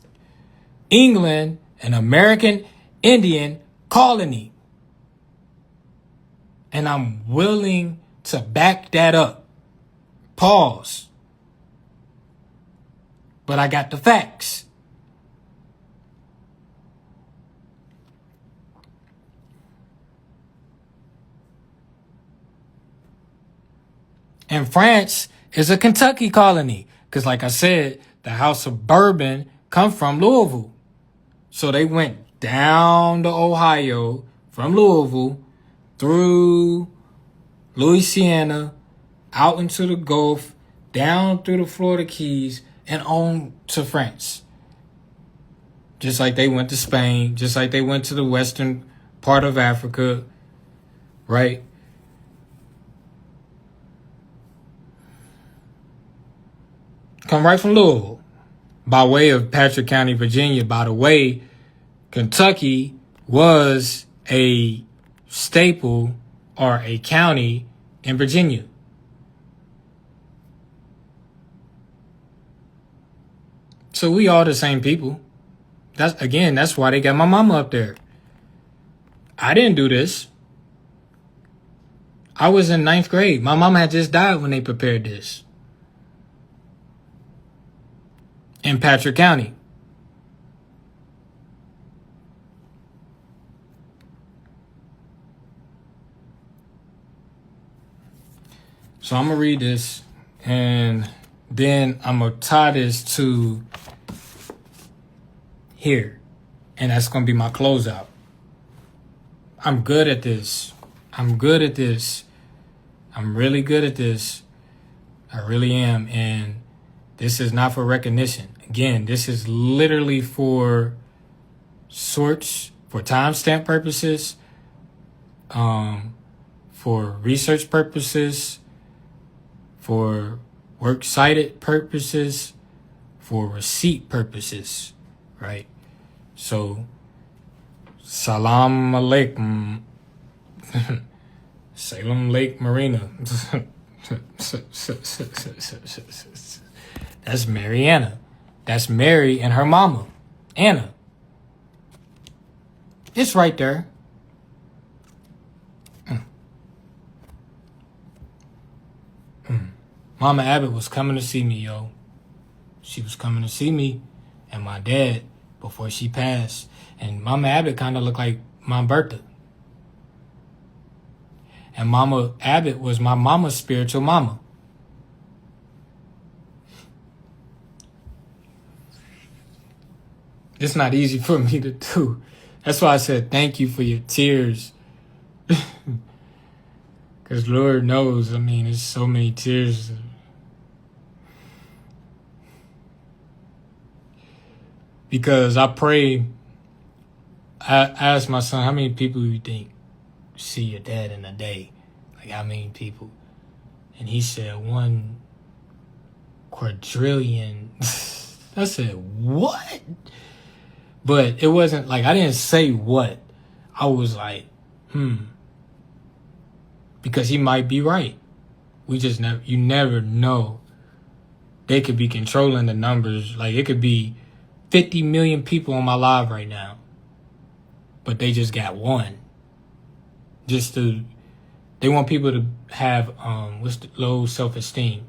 England, an American Indian colony. And I'm willing to back that up. Pause. But I got the facts. And France is a Kentucky colony. Because like I said, the House of Bourbon come from Louisville. So they went down to Ohio from Louisville through Louisiana, out into the Gulf, down through the Florida Keys, and on to France. Just like they went to Spain, just like they went to the western part of Africa, right? Come right from Louisville, by way of Patrick County, Virginia. By the way, Kentucky was a staple or a county in Virginia. So we all the same people. That's why they got my mama up there. I didn't do this. I was in 9th grade. My mama had just died when they prepared this. In Patrick County. So I'm going to read this, and then I'm going to tie this to here. And that's going to be my closeout. I'm good at this. I'm good at this. I'm really good at this. I really am. And this is not for recognition. Again, this is literally for sorts, for timestamp purposes, for research purposes, for works cited purposes, for receipt purposes, right? So, Salam Alaikum, Salem Lake Marina. That's Mariana. That's Mary and her mama, Anna. It's right there. Mama Abbott was coming to see me, yo. She was coming to see me and my dad before she passed. And Mama Abbott kind of looked like Mom Bertha. And Mama Abbott was my mama's spiritual mama. It's not easy for me to do. That's why I said thank you for your tears. Because Lord knows, I mean, there's so many tears. Because I pray, I asked my son, how many people do you think see your dad in a day? Like, how many people? And he said 1 quadrillion. I said, what? But it wasn't like, I didn't say what. I was like, Because he might be right. You never know. They could be controlling the numbers. Like, it could be 50 million people on my live right now. But they just got 1. They want people to have, low self-esteem.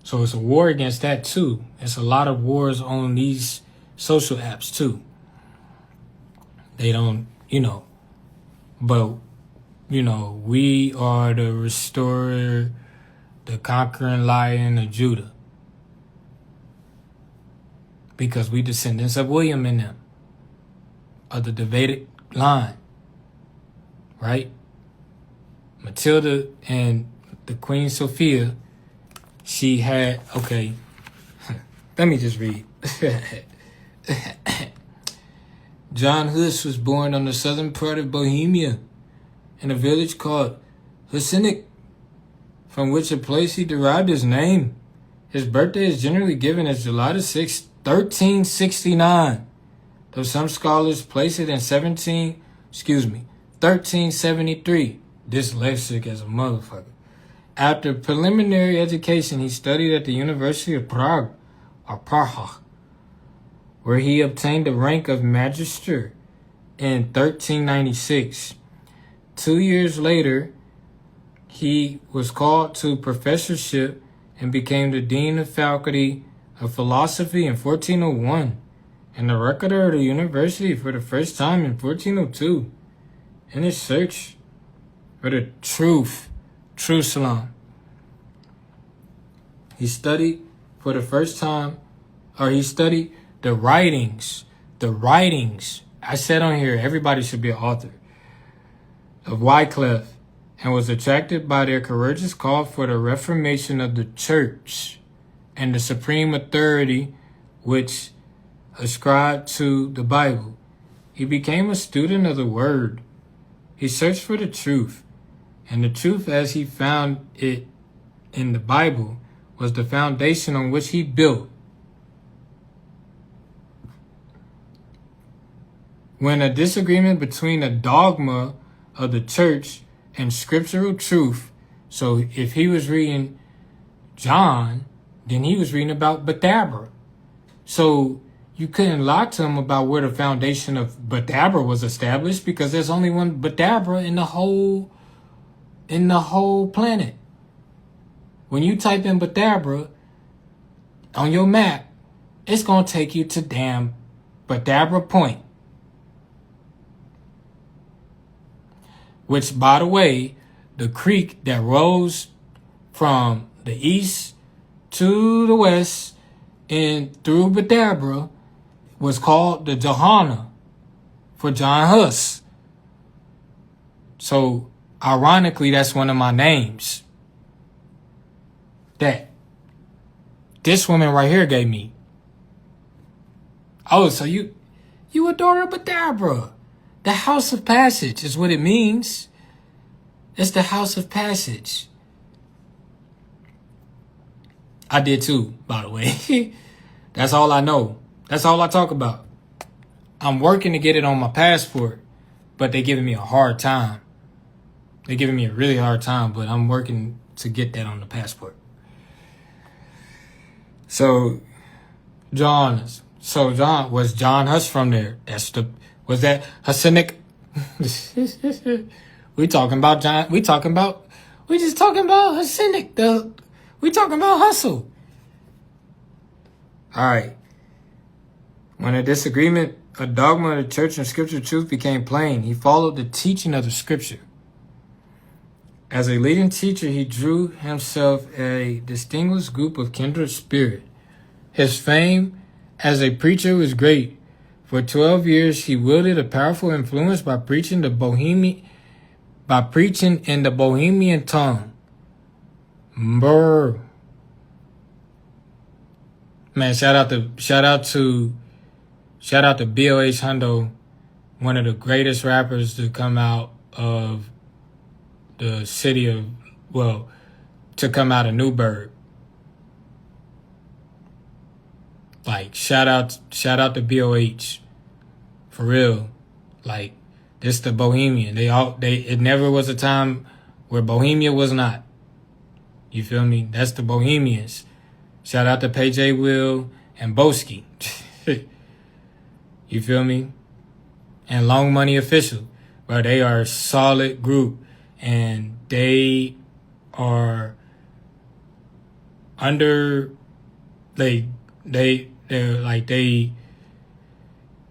So it's a war against that too. It's a lot of wars on these social apps too. They don't, but, we are the restorer, the conquering lion of Judah. Because we descendants of William and them, of the Davidic line, right? Matilda and the Queen Sophia, she had, okay, let me just read. John Hus was born on the southern part of Bohemia in a village called Husinec, from which a place he derived his name. His birthday is generally given as July the 6th, 1369, though some scholars place it in 1373. Dyslexic as a motherfucker. After preliminary education, he studied at the University of Prague, or Praha, where he obtained the rank of magister in 1396. 2 years later, he was called to professorship and became the dean of faculty of philosophy in 1401 and the rector of the university for the first time in 1402. In his search for the truth, Jerusalem, he studied for the first time, or he studied the writings. I said on here, everybody should be an author, of Wycliffe, and was attracted by their courageous call for the reformation of the church and the supreme authority which ascribed to the Bible. He became a student of the word. He searched for the truth, and the truth as he found it in the Bible was the foundation on which he built. When a disagreement between a dogma of the church and scriptural truth, so if he was reading John, then he was reading about Badabra. So you couldn't lie to him about where the foundation of Badabra was established, because there's only one Badabra in the whole planet. When you type in Badabra on your map, it's gonna take you to damn Badabra Point. Which, by the way, the creek that rose from the east to the west and through Badabra was called the Johanna for John Huss. So, ironically, that's one of my names that this woman right here gave me. Oh, so you a daughter of Badabra. The house of passage is what it means. It's the house of passage. I did too, by the way. That's all I know. That's all I talk about. I'm working to get it on my passport, but they're giving me a hard time. They're giving me a really hard time, but I'm working to get that on the passport. So, John was John Huss from there. Was that Hasidic? We just talking about Hasidic. We talking about hustle. All right. When a disagreement, a dogma of the church and scripture truth became plain, he followed the teaching of the scripture. As a leading teacher, he drew himself a distinguished group of kindred spirit. His fame as a preacher was great. For 12 years, he wielded a powerful influence by preaching in the Bohemian tongue. Brr. Man, shout out to B.O.H. Hundo, one of the greatest rappers to come out of the city of, to come out of Newburgh. Like, shout out to B.O.H. For real. Like, this the Bohemian. It never was a time where Bohemia was not. You feel me? That's the Bohemians. Shout out to PJ Will and Boski. You feel me? And Long Money Official. Bro, they are a solid group. And they are under, they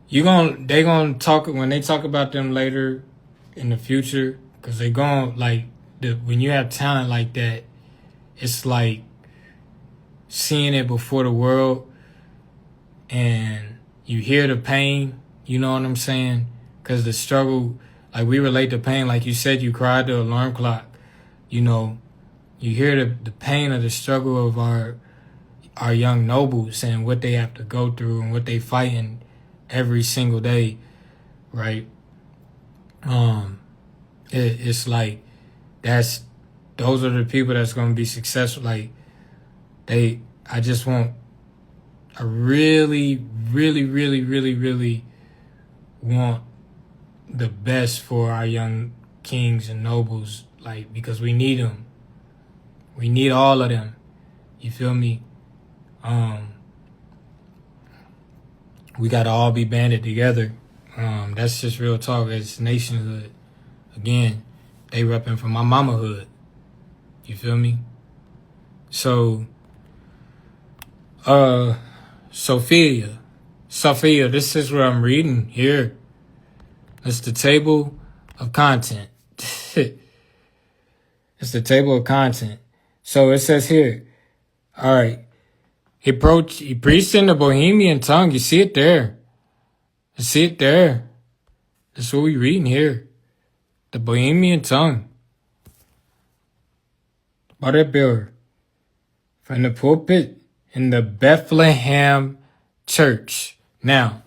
gonna talk when they talk about them later in the future, because they gonna when you have talent like that, it's like seeing it before the world and you hear the pain, you know what I'm saying? Because the struggle, like we relate to pain, like you said, you cried the alarm clock, you know, you hear the pain of the struggle of our young nobles and what they have to go through and what they fighting every single day, right? It's like that's those are the people that's going to be successful. Like, I just want, I really, really, really, really, really want the best for our young kings and nobles, like, because we need them. We need all of them. You feel me? We got to all be banded together. That's just real talk. It's nationhood. Again, they repping from my mama hood. You feel me? So, Sophia, this is what I'm reading here. It's the table of content. It's the table of content. So it says here, all right, he preached in the Bohemian tongue. You see it there. You see it there. That's what we reading here. The Bohemian tongue. Butterbeer. From the pulpit in the Bethlehem church. Now,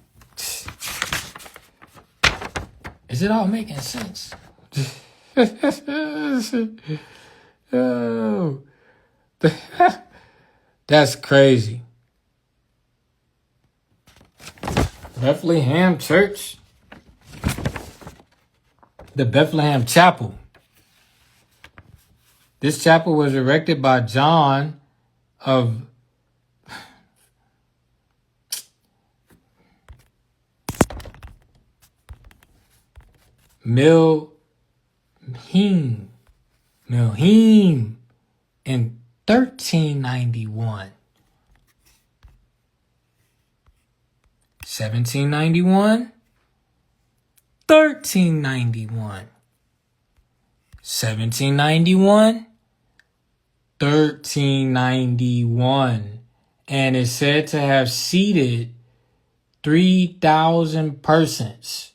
is it all making sense? Oh, that's crazy. Bethlehem church. The Bethlehem chapel. This chapel was erected by John of Milheim in 1391. 1791, 1391, 1791, 1391, and is said to have seated 3,000 persons,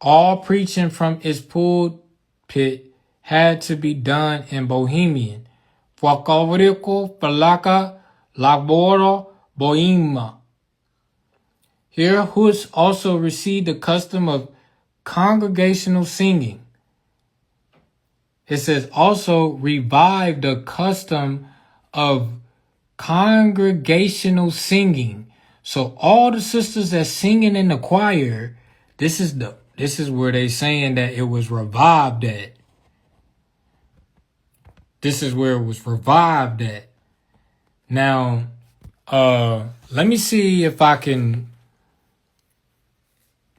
all preaching from its pulpit had to be done in Bohemian. Palaka Laboro Bohemia. Here Hus also received the custom of congregational singing. It says also revived the custom of congregational singing. So all the sisters that singing in the choir, this is where they saying that it was revived at. This is where it was revived at. Now, let me see if I can.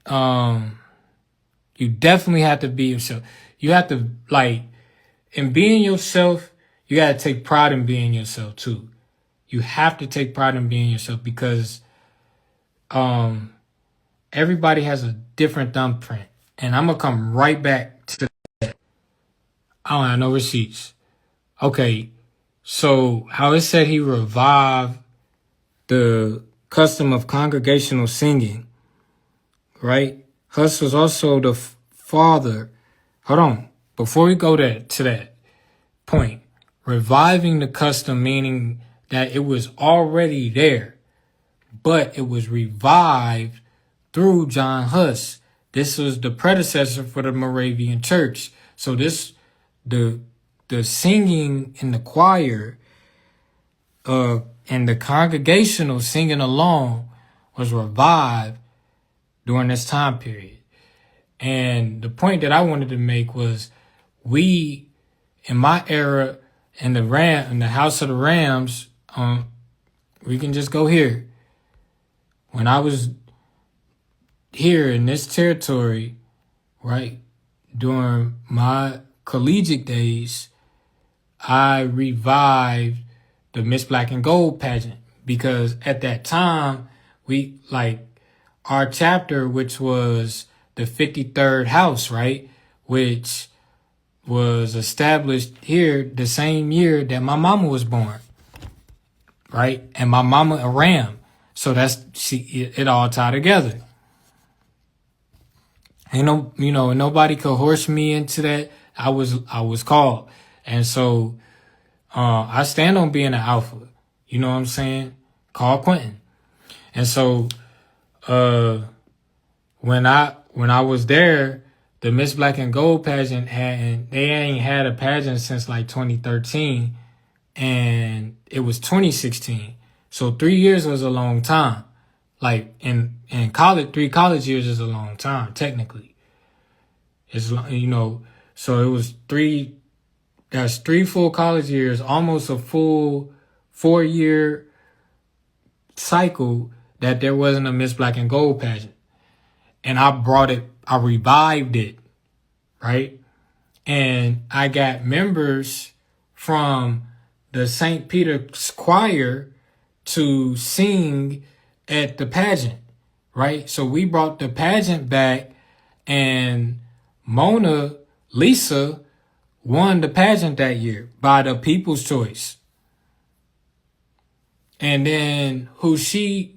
You definitely have to be yourself. You have to, like, in being yourself, you got to take pride in being yourself too. You have to take pride in being yourself because everybody has a different thumbprint. And I'm going to come right back to that. I don't have no receipts. Okay, so how it said he revived the custom of congregational singing, right? Huss was also the father. Hold on. Before we go to that point, reviving the custom meaning that it was already there, but it was revived through John Huss. This was the predecessor for the Moravian Church. So the singing in the choir and the congregational singing along was revived during this time period. And the point that I wanted to make was we, in my era, in the House of the Rams, we can just go here. When I was here in this territory, right, during my collegiate days, I revived the Miss Black and Gold pageant because at that time, we, like, our chapter, which was the 53rd house, right, which was established here the same year that my mama was born, right? And my mama a Ram. So it all tied together. Nobody could horse me into that. I was called. And so I stand on being an alpha. You know what I'm saying? Call Quentin. And so when I was there, the Miss Black and Gold pageant they ain't had a pageant since like 2013, and it was 2016. So 3 years was a long time. Like in college, 3 college years is a long time technically. It's, you know, so it was 3. That's 3 full college years, almost a full 4-year cycle that there wasn't a Miss Black and Gold pageant. And I revived it, right? And I got members from the St. Peter's Choir to sing at the pageant, right? So we brought the pageant back, and Mona Lisa won the pageant that year by the People's Choice. And then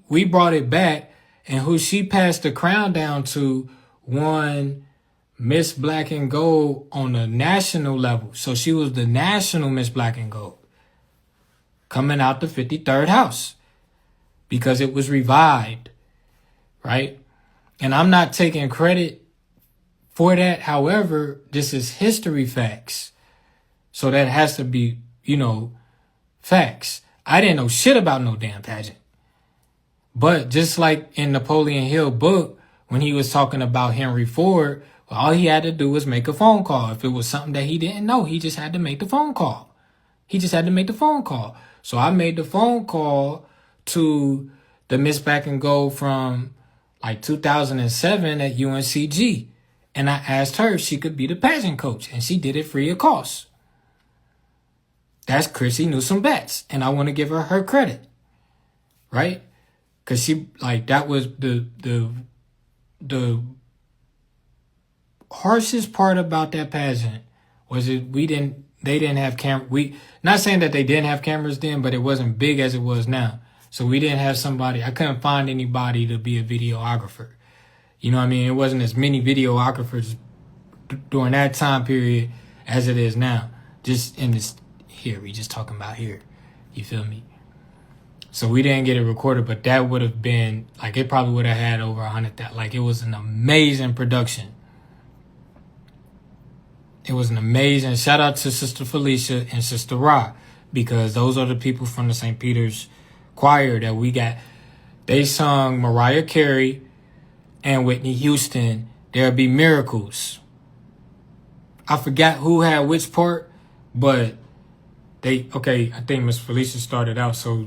we brought it back, and who she passed the crown down to won Miss Black and Gold on a national level. So she was the national Miss Black and Gold, coming out the 53rd house, because it was revived, right? And I'm not taking credit for that. However, this is history facts. So that has to be, facts. I didn't know shit about no damn pageant. But just like in Napoleon Hill book, when he was talking about Henry Ford, all he had to do was make a phone call. If it was something that he didn't know, he just had to make the phone call. So I made the phone call to the Miss Black and Gold from like 2007 at UNCG. And I asked her if she could be the pageant coach, and she did it free of cost. That's Chrissy Newsom Betts, and I want to give her credit, right? Because she, like, that was the harshest part about that pageant was they didn't have not saying that they didn't have cameras then, but it wasn't big as it was now. So we didn't have I couldn't find anybody to be a videographer. You know what I mean? It wasn't as many videographers during that time period as it is now. Just in this, we just talking about here. You feel me? So we didn't get it recorded, but that would have been, like, it probably would have had over 100,000. Like, it was an amazing production. It was an amazing, shout out to Sister Felicia and Sister Ra, because those are the people from the St. Peter's Choir that we got. They sung Mariah Carey and Whitney Houston, There'll Be Miracles. I forgot who had which part, but I think Miss Felicia started out, so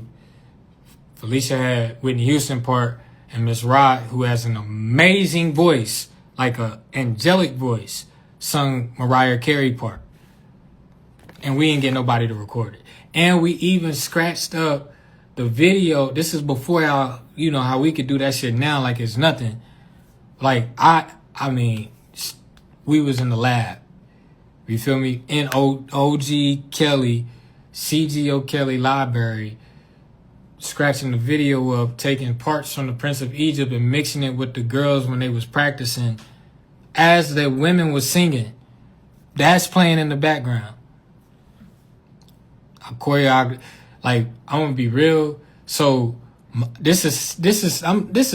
Felicia had Whitney Houston part, and Miss Rod, who has an amazing voice, like a angelic voice, sung Mariah Carey part. And we didn't get nobody to record it. And we even scratched up the video. This is before how we could do that shit now like it's nothing. Like, I mean, we was in the lab. You feel me? In OG Kelly, CGO Kelly library, scratching the video up, taking parts from the Prince of Egypt and mixing it with the girls when they was practicing as the women was singing. That's playing in the background. I choreographed. Like, I'm gonna be real. So this is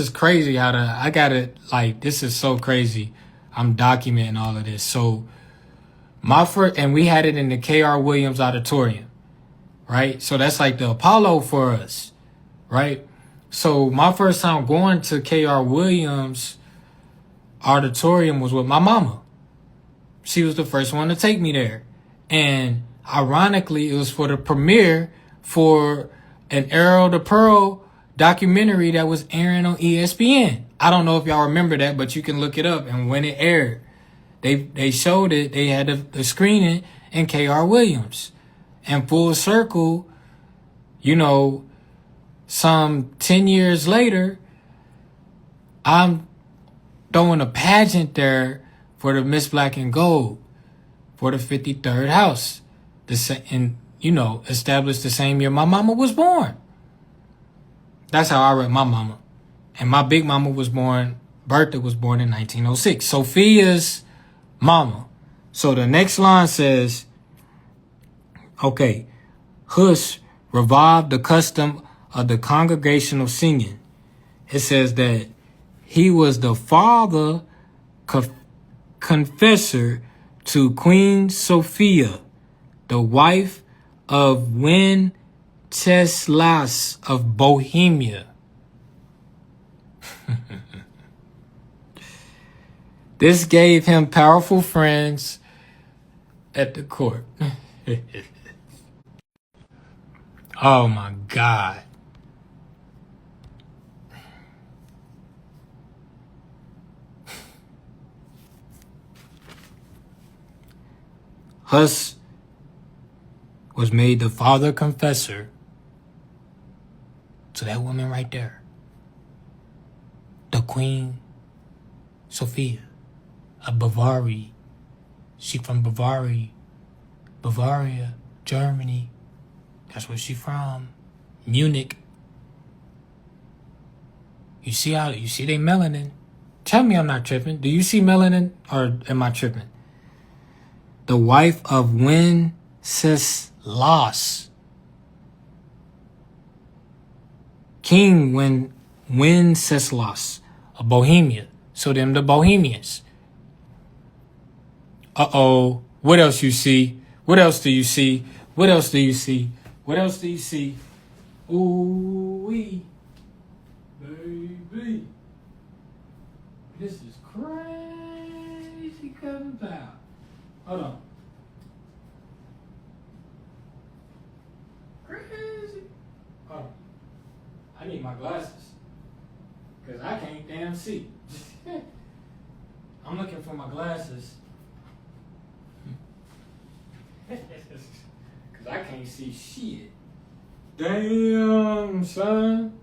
crazy this is so crazy. I'm documenting all of this. So and we had it in the K.R. Williams Auditorium, right? So that's like the Apollo for us, right? So my first time going to K.R. Williams Auditorium was with my mama. She was the first one to take me there. And ironically, it was for the premiere for an Arrow the Pearl documentary that was airing on ESPN. I don't know if y'all remember that, but you can look it up. And when it aired, they showed it. They had the screening in K.R. Williams. And full circle, some 10 years later, I'm throwing a pageant there for the Miss Black and Gold for the 53rd house. Established the same year my mama was born. That's how I read my mama. And my big mama Bertha was born in 1906. Sophia's mama. So the next line says, Huss revived the custom of the congregational singing. It says that he was the father confessor to Queen Sophia, the wife of Wenceslas of Bohemia. This gave him powerful friends at the court. Oh my God. Huss was made the father confessor to that woman right there, the Queen Sophia of Bavaria. She from Bavaria, Germany. That's where she from. Munich. You see they melanin? Tell me I'm not tripping. Do you see melanin or am I tripping? The wife of Wenceslas. King Wenceslas of Bohemia. So them the Bohemians. Uh-oh. What else you see? What else do you see? What else do you see? What else do you see? Ooh-wee. Baby. This is crazy coming out. Hold on. Crazy. Hold on. I need my glasses. Because I can't damn see. I'm looking for my glasses. Because I can't see shit. Damn, son.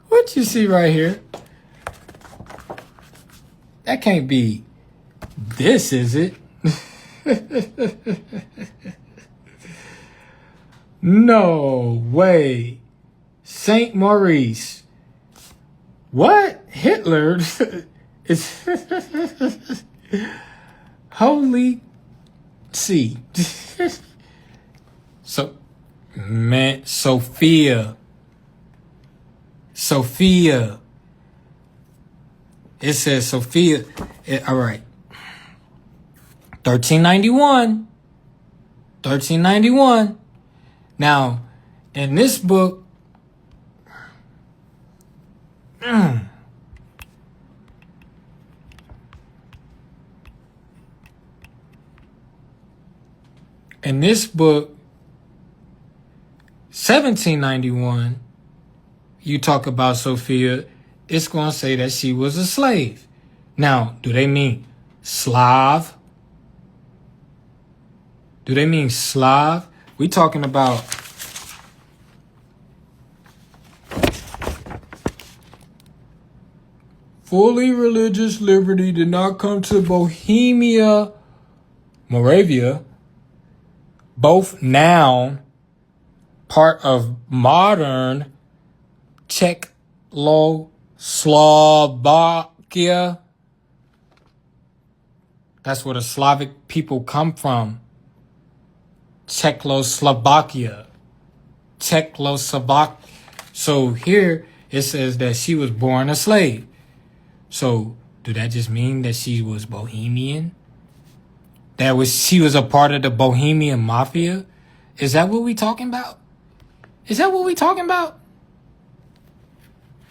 What you see right here? That can't be this, is it? No way. Saint Maurice. What? Hitler? It's Holy See. So, man, Sophia. It says Sophia. All right. 1391. Now, in this book, in this book, 1791, you talk about Sophia, it's going to say that she was a slave. Now, do they mean Slav? Do they mean Slav? We talking about fully religious liberty did not come to Bohemia, Moravia, both now part of modern Czechoslovakia. That's where the Slavic people come from. Czechoslovakia. So here it says that she was born a slave. So do that just mean that she was Bohemian? She was a part of the Bohemian Mafia? Is that what we talking about?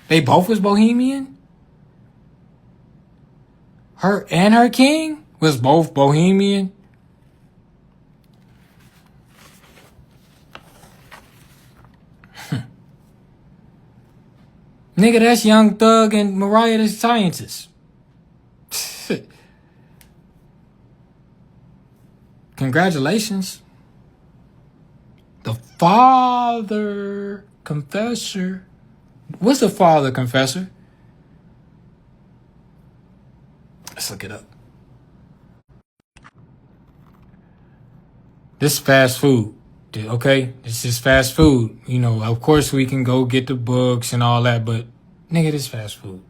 They both was Bohemian? Her and her king was both Bohemian? Nigga, that's Young Thug and Mariah the Scientist. Congratulations. The father confessor. What's the father confessor? Let's look it up. This fast food. Okay? This is fast food. You know, of course we can go get the books and all that, but nigga, this fast food.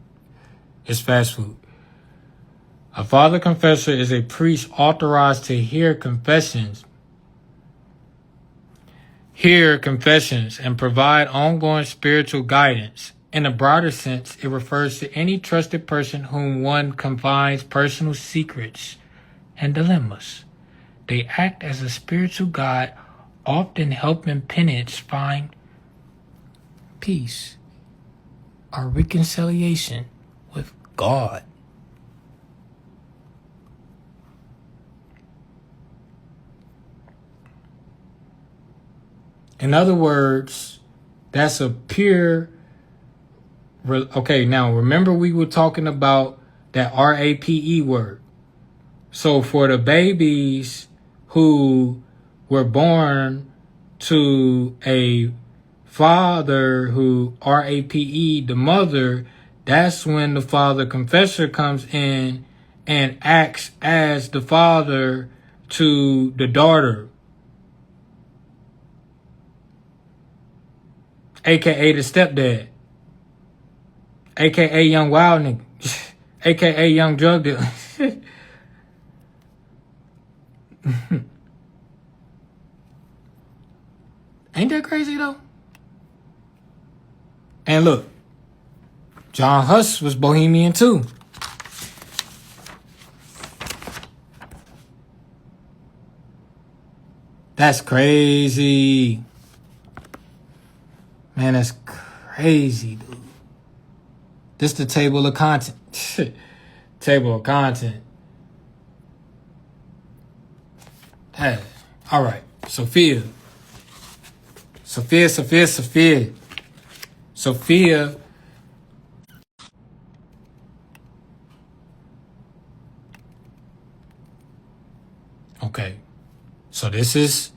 It's fast food. A father confessor is a priest authorized to hear confessions. hear confessions, and provide ongoing spiritual guidance. In a broader sense, it refers to any trusted person whom one confides personal secrets and dilemmas. They act as a spiritual guide, often helping penitents find peace or reconciliation with God. In other words, that's a pure... Okay, now remember we were talking about that RAPE word. So for the babies who were born to a father who RAPE the mother, that's when the father confessor comes in and acts as the father to the daughter, aka the stepdad, aka young wild nigga, aka young drug dealer. Ain't that crazy though? And look, John Huss was Bohemian too. That's crazy. Man, that's crazy, dude. This the table of content. Table of content. Hey, all right. Sophia. Okay. So this is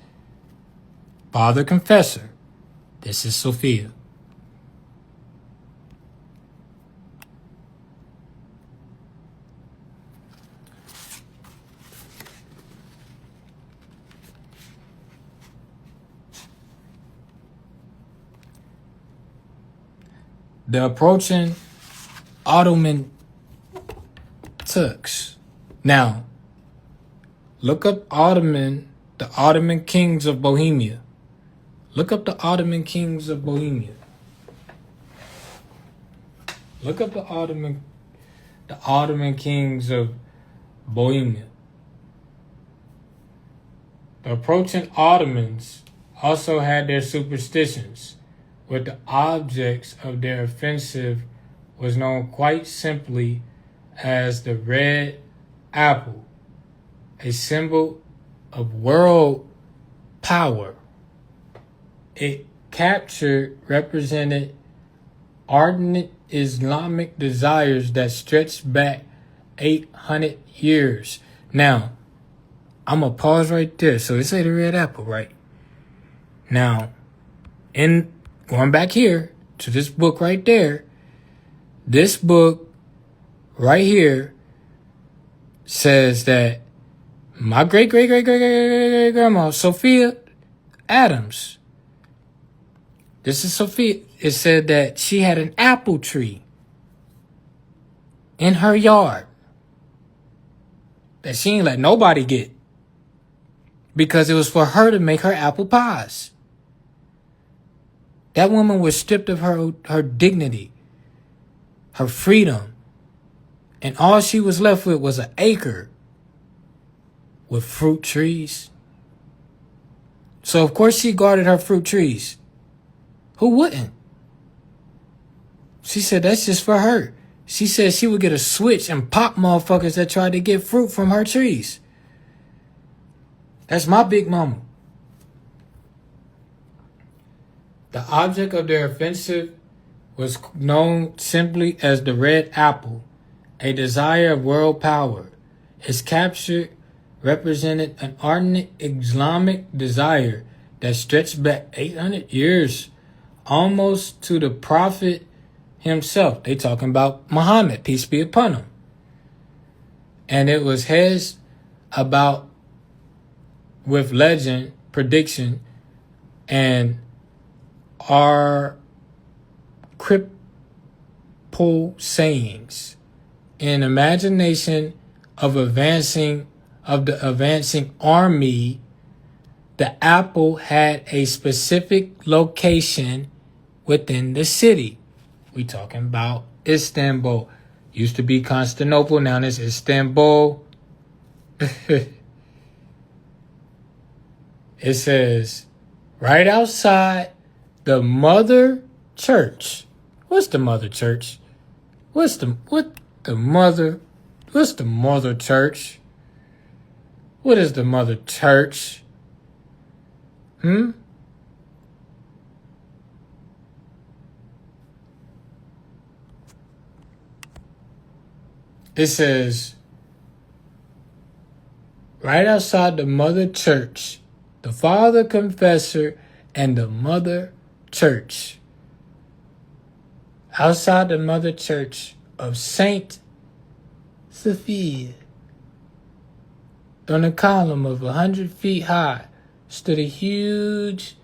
Father Confessor. This is Sophia. The approaching Ottoman Turks. Now, look up the Ottoman kings of Bohemia. Look up the Ottoman kings of Bohemia. Look up the Ottoman kings of Bohemia. The approaching Ottomans also had their superstitions, with the objects of their offensive was known quite simply as the red apple, a symbol of world power. It captured, represented ardent Islamic desires that stretched back 800 years. Now, I'm going to pause right there. So they say the red apple, right? Now, in going back here to this book right there, this book right here says that my great-great-great-great-great-grandma, Sophia Adams, this is Sophia, it said that she had an apple tree in her yard that she ain't let nobody get because it was for her to make her apple pies. That woman was stripped of her dignity, her freedom, and all she was left with was an acre with fruit trees. So of course she guarded her fruit trees. Who wouldn't? She said that's just for her. She said she would get a switch and pop motherfuckers that tried to get fruit from her trees. That's my big mama. The object of their offensive was known simply as the red apple, a desire of world power. Its capture represented an ardent Islamic desire that stretched back 800 years, almost to the Prophet himself. They talking about Muhammad, peace be upon him. And it was his about with legend, prediction, and our crypto sayings in imagination of the advancing army the apple had a specific location within the city. We talking about Istanbul. Used to be Constantinople, now it's Istanbul. It says, right outside the mother church. What's the mother church? What's the mother church? What is the mother church? It says, right outside the mother church, the father confessor, and the mother church. Outside the mother church of Saint Sophia, on a column of 100 feet high, stood a huge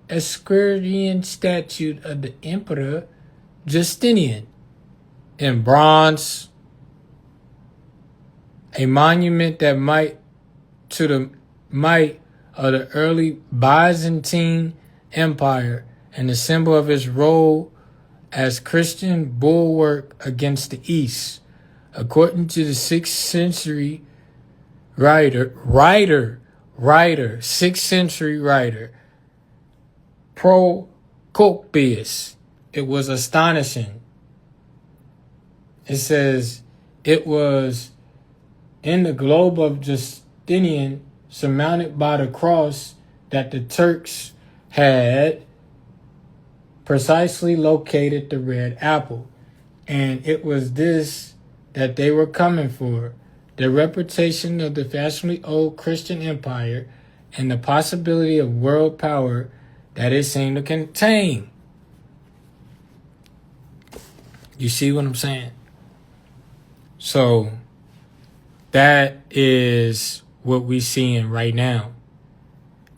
Etruscan statue of the Emperor Justinian in bronze, a monument that might to the might of the early Byzantine Empire and the symbol of its role as Christian bulwark against the East. According to the 6th century writer, 6th century writer, Procopius, it was astonishing. It says, it was in the globe of Justinian, surmounted by the cross that the Turks had precisely located the red apple. And it was this that they were coming for. The reputation of the fashionably old Christian empire and the possibility of world power that it seemed to contain. You see what I'm saying? So that is what we seeing right now.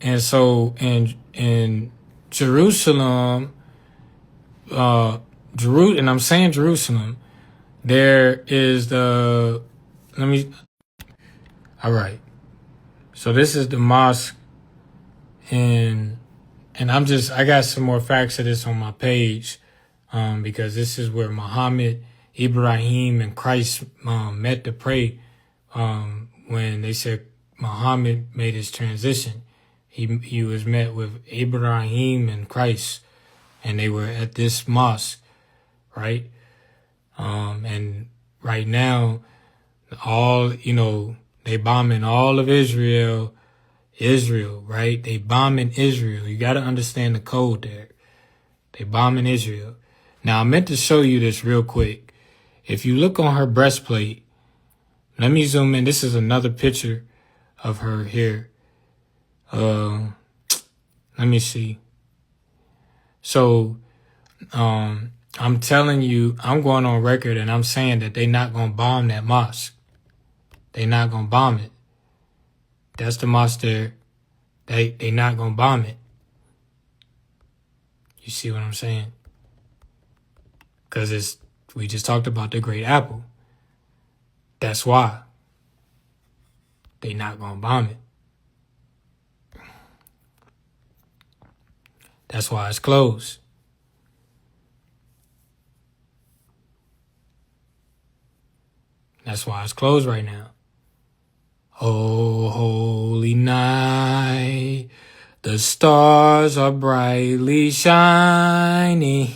And so in Jerusalem, and I'm saying Jerusalem, there is all right. So this is the mosque I got some more facts of this on my page, because this is where Muhammad, Ibrahim, and Christ met to pray. When they said Muhammad made his transition, he was met with Ibrahim and Christ, and they were at this mosque, right? And right now, they bombing all of Israel, right? They bombing Israel. You got to understand the code there. They bombing Israel. Now, I meant to show you this real quick. If you look on her breastplate, let me zoom in. This is another picture of her here. Let me see. So, I'm telling you, I'm going on record and I'm saying that they not going to bomb that mosque. They not going to bomb it. That's the mosque there. They not going to bomb it. You see what I'm saying? Because we just talked about the Great Apple. That's why they not going to bomb it. That's why it's closed. That's why it's closed right now. Oh, holy night, the stars are brightly shining.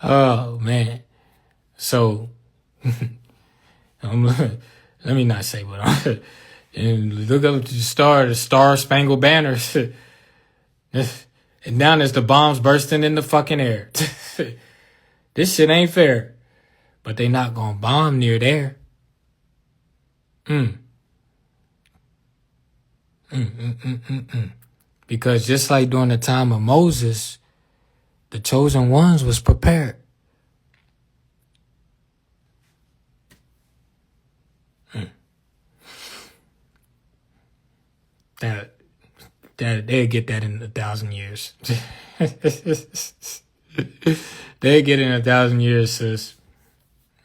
Oh, man. So, let me not say what I'm... And look up to the Star-Spangled Banner. And down there's the bombs bursting in the fucking air. This shit ain't fair. But they not gonna bomb near there. Because just like during the time of Moses, the chosen ones was prepared. That they'll get that in 1,000 years. They'll get it in 1,000 years, sis.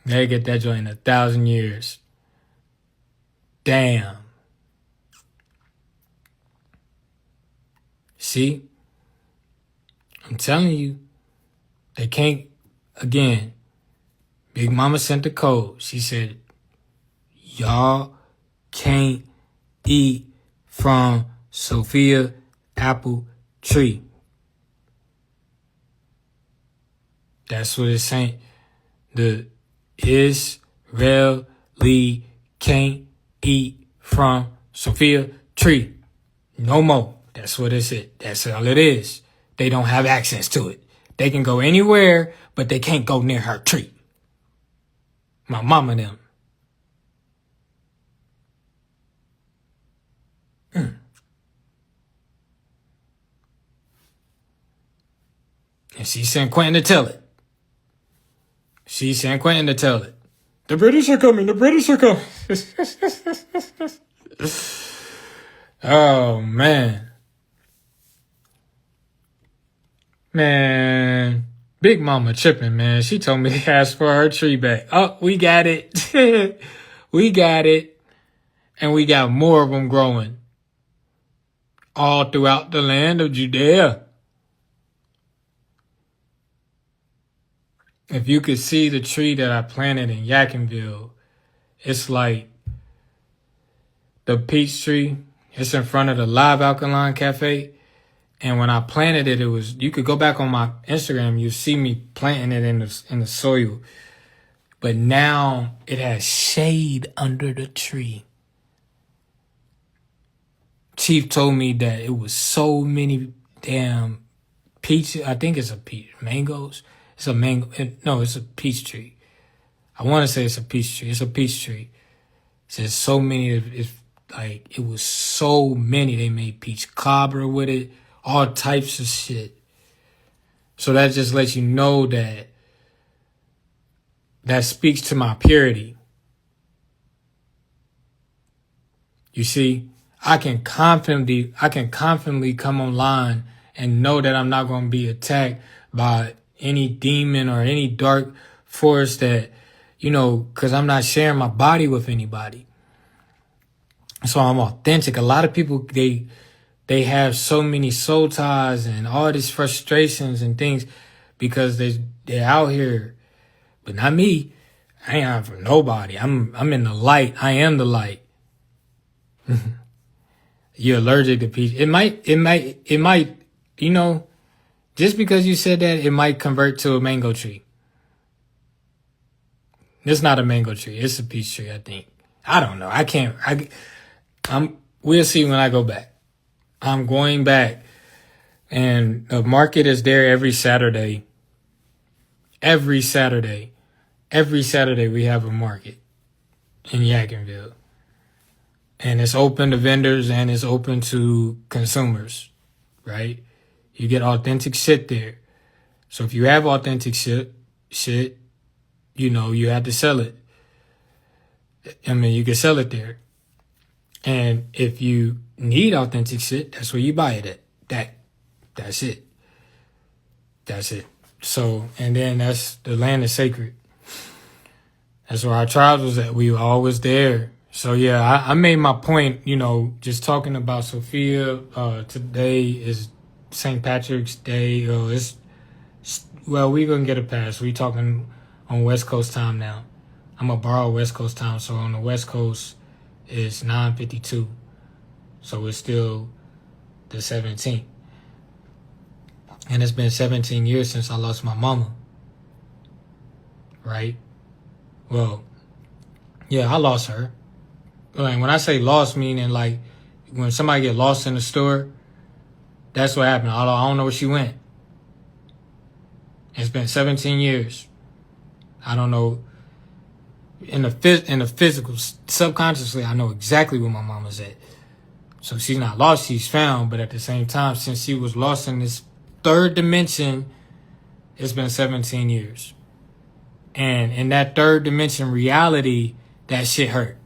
They'll get that joint in 1,000 years. Damn. See? I'm telling you, they can't, again, Big Mama sent the code. She said, y'all can't eat from Sophia apple tree. That's what it's saying. The Israeli can't eat from Sophia tree. No more. That's what it said. That's all it is. They don't have access to it. They can go anywhere, but they can't go near her tree. My mama and them. And she sent Quentin to tell it. She sent Quentin to tell it. The British are coming. The British are coming. Oh, man. Man. Big Mama tripping, man. She told me to ask for her tree back. Oh, we got it. We got it. And we got more of them growing. All throughout the land of Judea. If you could see the tree that I planted in Yakinville, it's like the peach tree. It's in front of the Live Alkaline Cafe. And when I planted it, you could go back on my Instagram, you see me planting it in the soil. But now it has shade under the tree. Chief told me that it was so many damn peaches. I think it's a peach. Mangoes. It's a mango. No, it's a peach tree. I want to say it's a peach tree. It's a peach tree. It says so many. It was so many. They made peach cobbler with it. All types of shit. So that just lets you know that speaks to my purity. You see, I can confidently come online and know that I'm not going to be attacked by any demon or any dark force that, because I'm not sharing my body with anybody. So I'm authentic. A lot of people, they have so many soul ties and all these frustrations and things because they're out here. But not me. I ain't out for nobody. I'm in the light. I am the light. You're allergic to peach. It might, just because you said that, it might convert to a mango tree. It's not a mango tree. It's a peach tree, I think. I don't know. We'll see when I go back. I'm going back. And the market is there every Saturday. Every Saturday. Every Saturday we have a market in Yakinville. And it's open to vendors and it's open to consumers, right? You get authentic shit there. So if you have authentic shit, you have to sell it. I mean, you can sell it there. And if you need authentic shit, that's where you buy it at. That's it. That's it. So, and then the land is sacred. That's where our tribes was at. We were always there. So yeah, I made my point, just talking about Sophia. Today is St. Patrick's Day. We're going to get a pass. We talking on West Coast time now. I'm going to borrow West Coast time. So on the West Coast, it's 9:52. So it's still the 17th. And it's been 17 years since I lost my mama. Right? Well, yeah, I lost her. Like, when I say lost, meaning like when somebody get lost in the store, that's what happened. I don't know where she went. It's been 17 years. I don't know. In the physical, subconsciously, I know exactly where my mama's at. So she's not lost, she's found. But at the same time, since she was lost in this third dimension, it's been 17 years. And in that third dimension reality, that shit hurt.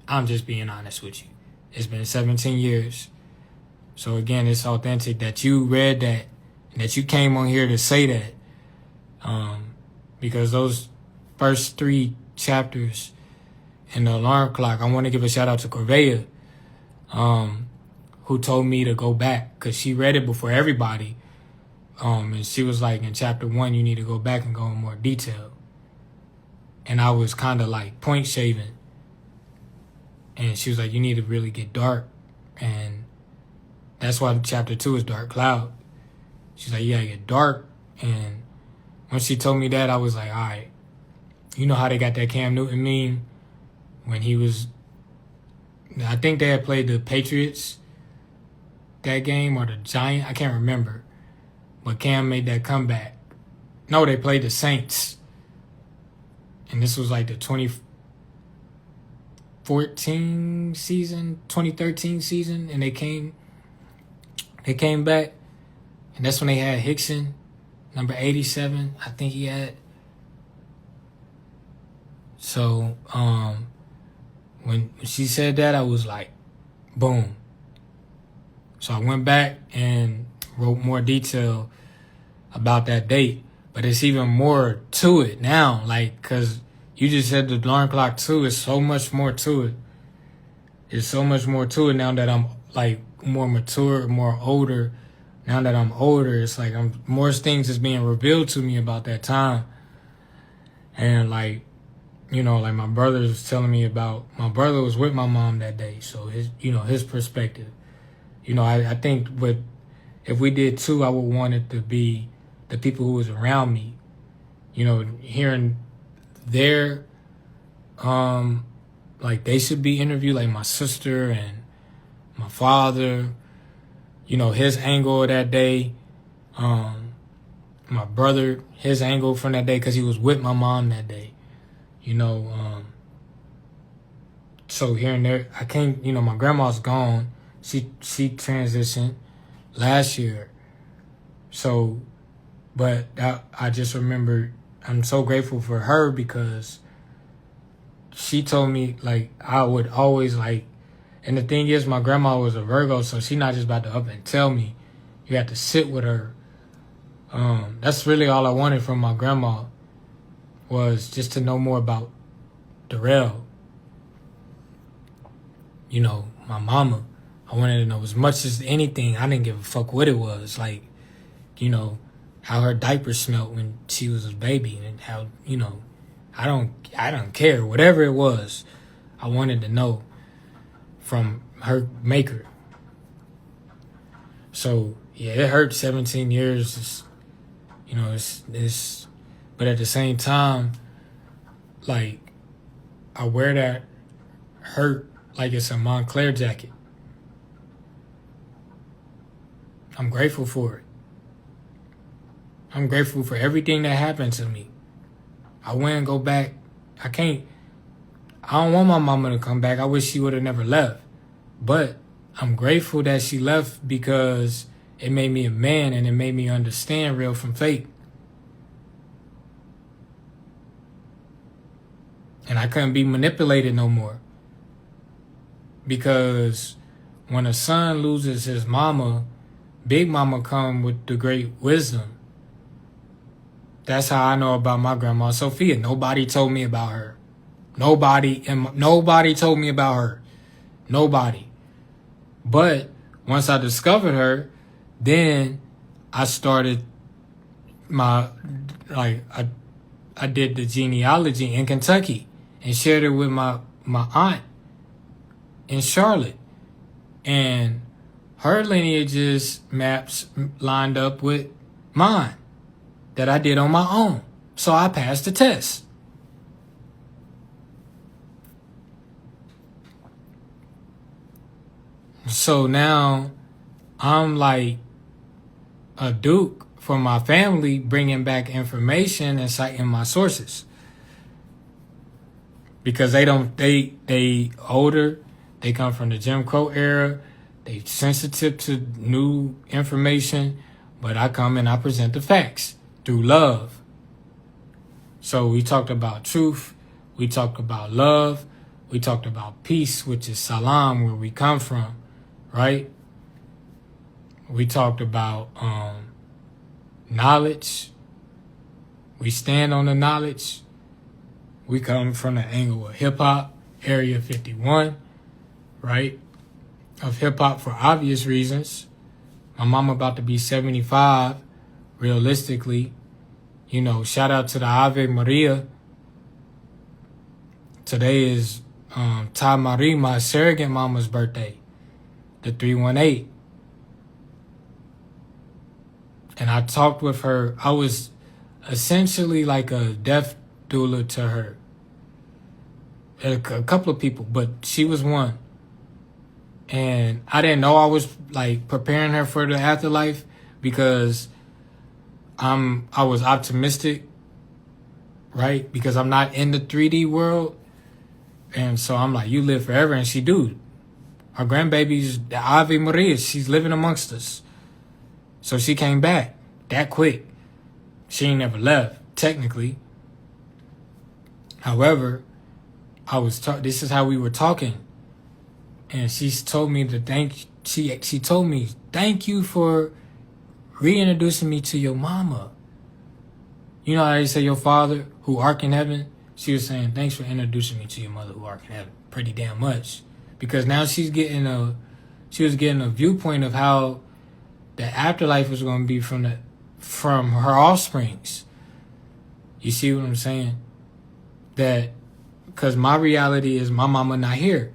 I'm just being honest with you. It's been 17 years. So again, it's authentic that you read that and that you came on here to say that. Because those first 3 chapters in the alarm clock, I want to give a shout out to Corvea, who who told me to go back because she read it before everybody. And she was like, in chapter 1, you need to go back and go in more detail. And I was kind of like point shaving. And she was like, you need to really get dark. And that's why chapter 2 is Dark Cloud. She's like, you gotta get dark. And when she told me that, I was like, all right. You know how they got that Cam Newton meme when he was, I think they had played the Patriots that game or the Giants. I can't remember. But Cam made that comeback. No, they played the Saints. And this was like the 2014 season, 2013 season. And they came back. And that's when they had Hickson, number 87, I think he had. So, when she said that, I was like, boom. So I went back and wrote more detail about that date. But it's even more to it now, like, because you just said the alarm clock too. It's so much more to it. There's so much more to it now that I'm, like, more mature, more older. Now that I'm older, it's like more things is being revealed to me about that time. And, like, you know, like my brother was telling me about, my brother was with my mom that day. So his perspective, I think if we did 2, I would want it to be the people who was around me, hearing their, like they should be interviewed, like my sister and my father, his angle of that day, my brother, his angle from that day, because he was with my mom that day. So here and there, I can't, my grandma's gone. She transitioned last year. So, but I just remember, I'm so grateful for her because she told me, like, I would always, like, and the thing is, my grandma was a Virgo, so she's not just about to up and tell me. You have to sit with her. That's really all I wanted from my grandma, was just to know more about Darrell. My mama, I wanted to know as much as anything. I didn't give a fuck what it was. Like, how her diaper smelled when she was a baby, and how, I don't care. Whatever it was, I wanted to know from her maker. So, yeah, it hurt 17 years. It's but at the same time, like, I wear that hurt like it's a Montclair jacket. I'm grateful for it. I'm grateful for everything that happened to me. I wouldn't go back. I don't want my mama to come back. I wish she would have never left. But I'm grateful that she left because it made me a man and it made me understand real from fake. And I couldn't be manipulated no more. Because when a son loses his mama, Big Mama come with the great wisdom. That's how I know about my grandma Sophia. Nobody told me about her. Nobody told me about her. Nobody. But once I discovered her, then I started I did the genealogy in Kentucky and shared it with my aunt in Charlotte. And her lineages maps lined up with mine that I did on my own. So I passed the test. So now I'm like a duke for my family, bringing back information and citing my sources. Because they older, they come from the Jim Crow era, they sensitive to new information, but I come and I present the facts through love. So we talked about truth, we talked about love, we talked about peace, which is salam, where we come from, right? We talked about knowledge. We stand on the knowledge. We come from the angle of hip-hop, Area 51, right? of hip hop for obvious reasons. My mama about to be 75, realistically. Shout out to the Ave Maria. Today is Ta Marie, my surrogate mama's birthday, the 318. And I talked with her. I was essentially like a death doula to her. A couple of people, but she was one. And I didn't know I was like preparing her for the afterlife because I was optimistic, right? Because I'm not in the 3D world. And so I'm like, you live forever. And she do. Her grandbaby's the Ave Maria. She's living amongst us. So she came back that quick. She ain't never left, technically. However, this is how we were talking. And she told me she told me, thank you for reintroducing me to your mama. You know how they say your father who art in heaven? She was saying, thanks for introducing me to your mother who art in heaven. Pretty damn much. Because now she was getting a viewpoint of how the afterlife was going to be from her offsprings. You see what I'm saying? That because my reality is my mama not here.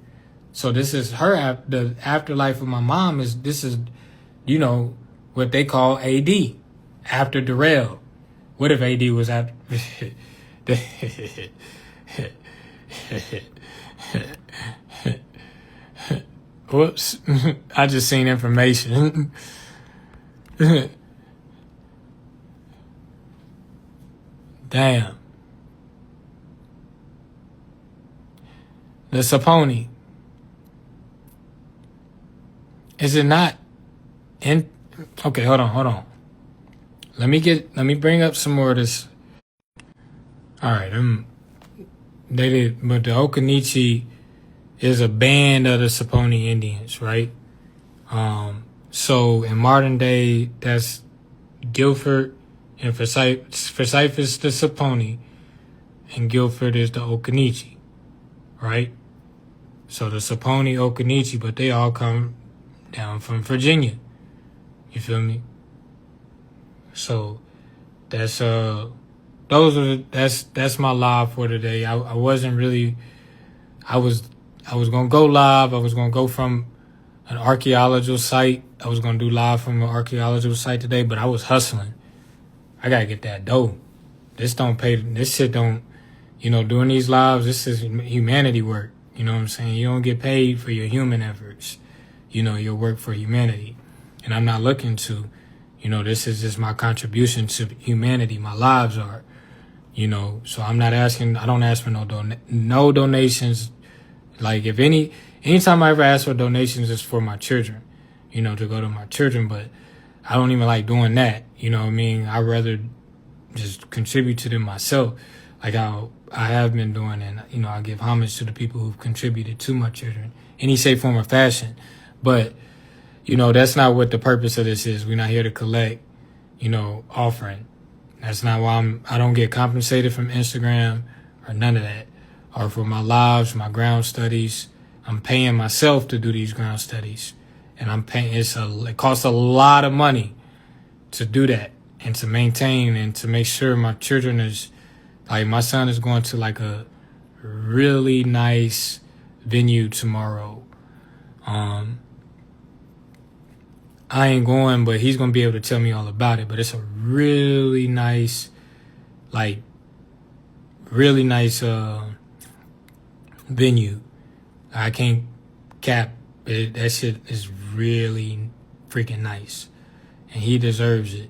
So this is the afterlife of my mom this is what they call AD, after Darrell. What if AD was after? Whoops. I just seen information. Damn. The Saponi. Is it not in? Okay, hold on. Let me bring up some more of this. All right, but the Okanichi is a band of the Saponi Indians, right? So in modern day, that's Guilford, and Forsyth is the Saponi, and Guilford is the Okanichi, right? So the Saponi, Okanichi, but they all come down from Virginia. You feel me? So that's that's my live for today. I wasn't really. I was gonna go live. I was gonna go from an archaeological site. I was gonna do live from an archaeological site today, but I was hustling. I gotta get that dough. This don't pay. This shit don't. Doing these lives. This is humanity work. You know what I'm saying? You don't get paid for your human efforts. Your work for humanity, and I'm not looking to. This is just my contribution to humanity. My lives are. So I'm not asking. I don't ask for no donations. Like anytime I ever ask for donations, it's for my children. To go to my children, but I don't even like doing that. You know what I mean? I'd rather just contribute to them myself, like how I have been doing, and I give homage to the people who've contributed to my children, any shape, form, or fashion. But that's not what the purpose of this is. We're not here to collect, offering. That's not why I don't get compensated from Instagram or none of that, or for my lives, my ground studies. I'm paying myself to do these ground studies, and I'm paying. It costs a lot of money to do that and to maintain and to make sure my children is like my son is going to like a really nice venue tomorrow. I ain't going, but he's going to be able to tell me all about it. But it's a really nice, venue. I can't cap it. That shit is really freaking nice. And he deserves it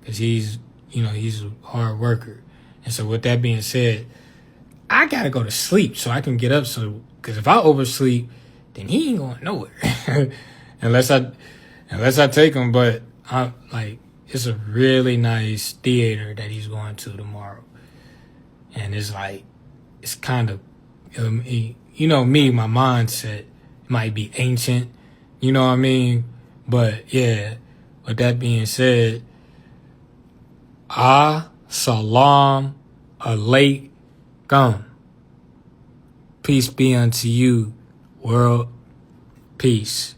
because he's a hard worker. And so with that being said, I got to go to sleep so I can get up. Because if I oversleep, then he ain't going nowhere. Unless I take him, but it's a really nice theater that he's going to tomorrow. And it's kind of, me, my mindset might be ancient, you know what I mean? But yeah, with that being said, Salam Alaikum. Peace be unto you, world. Peace.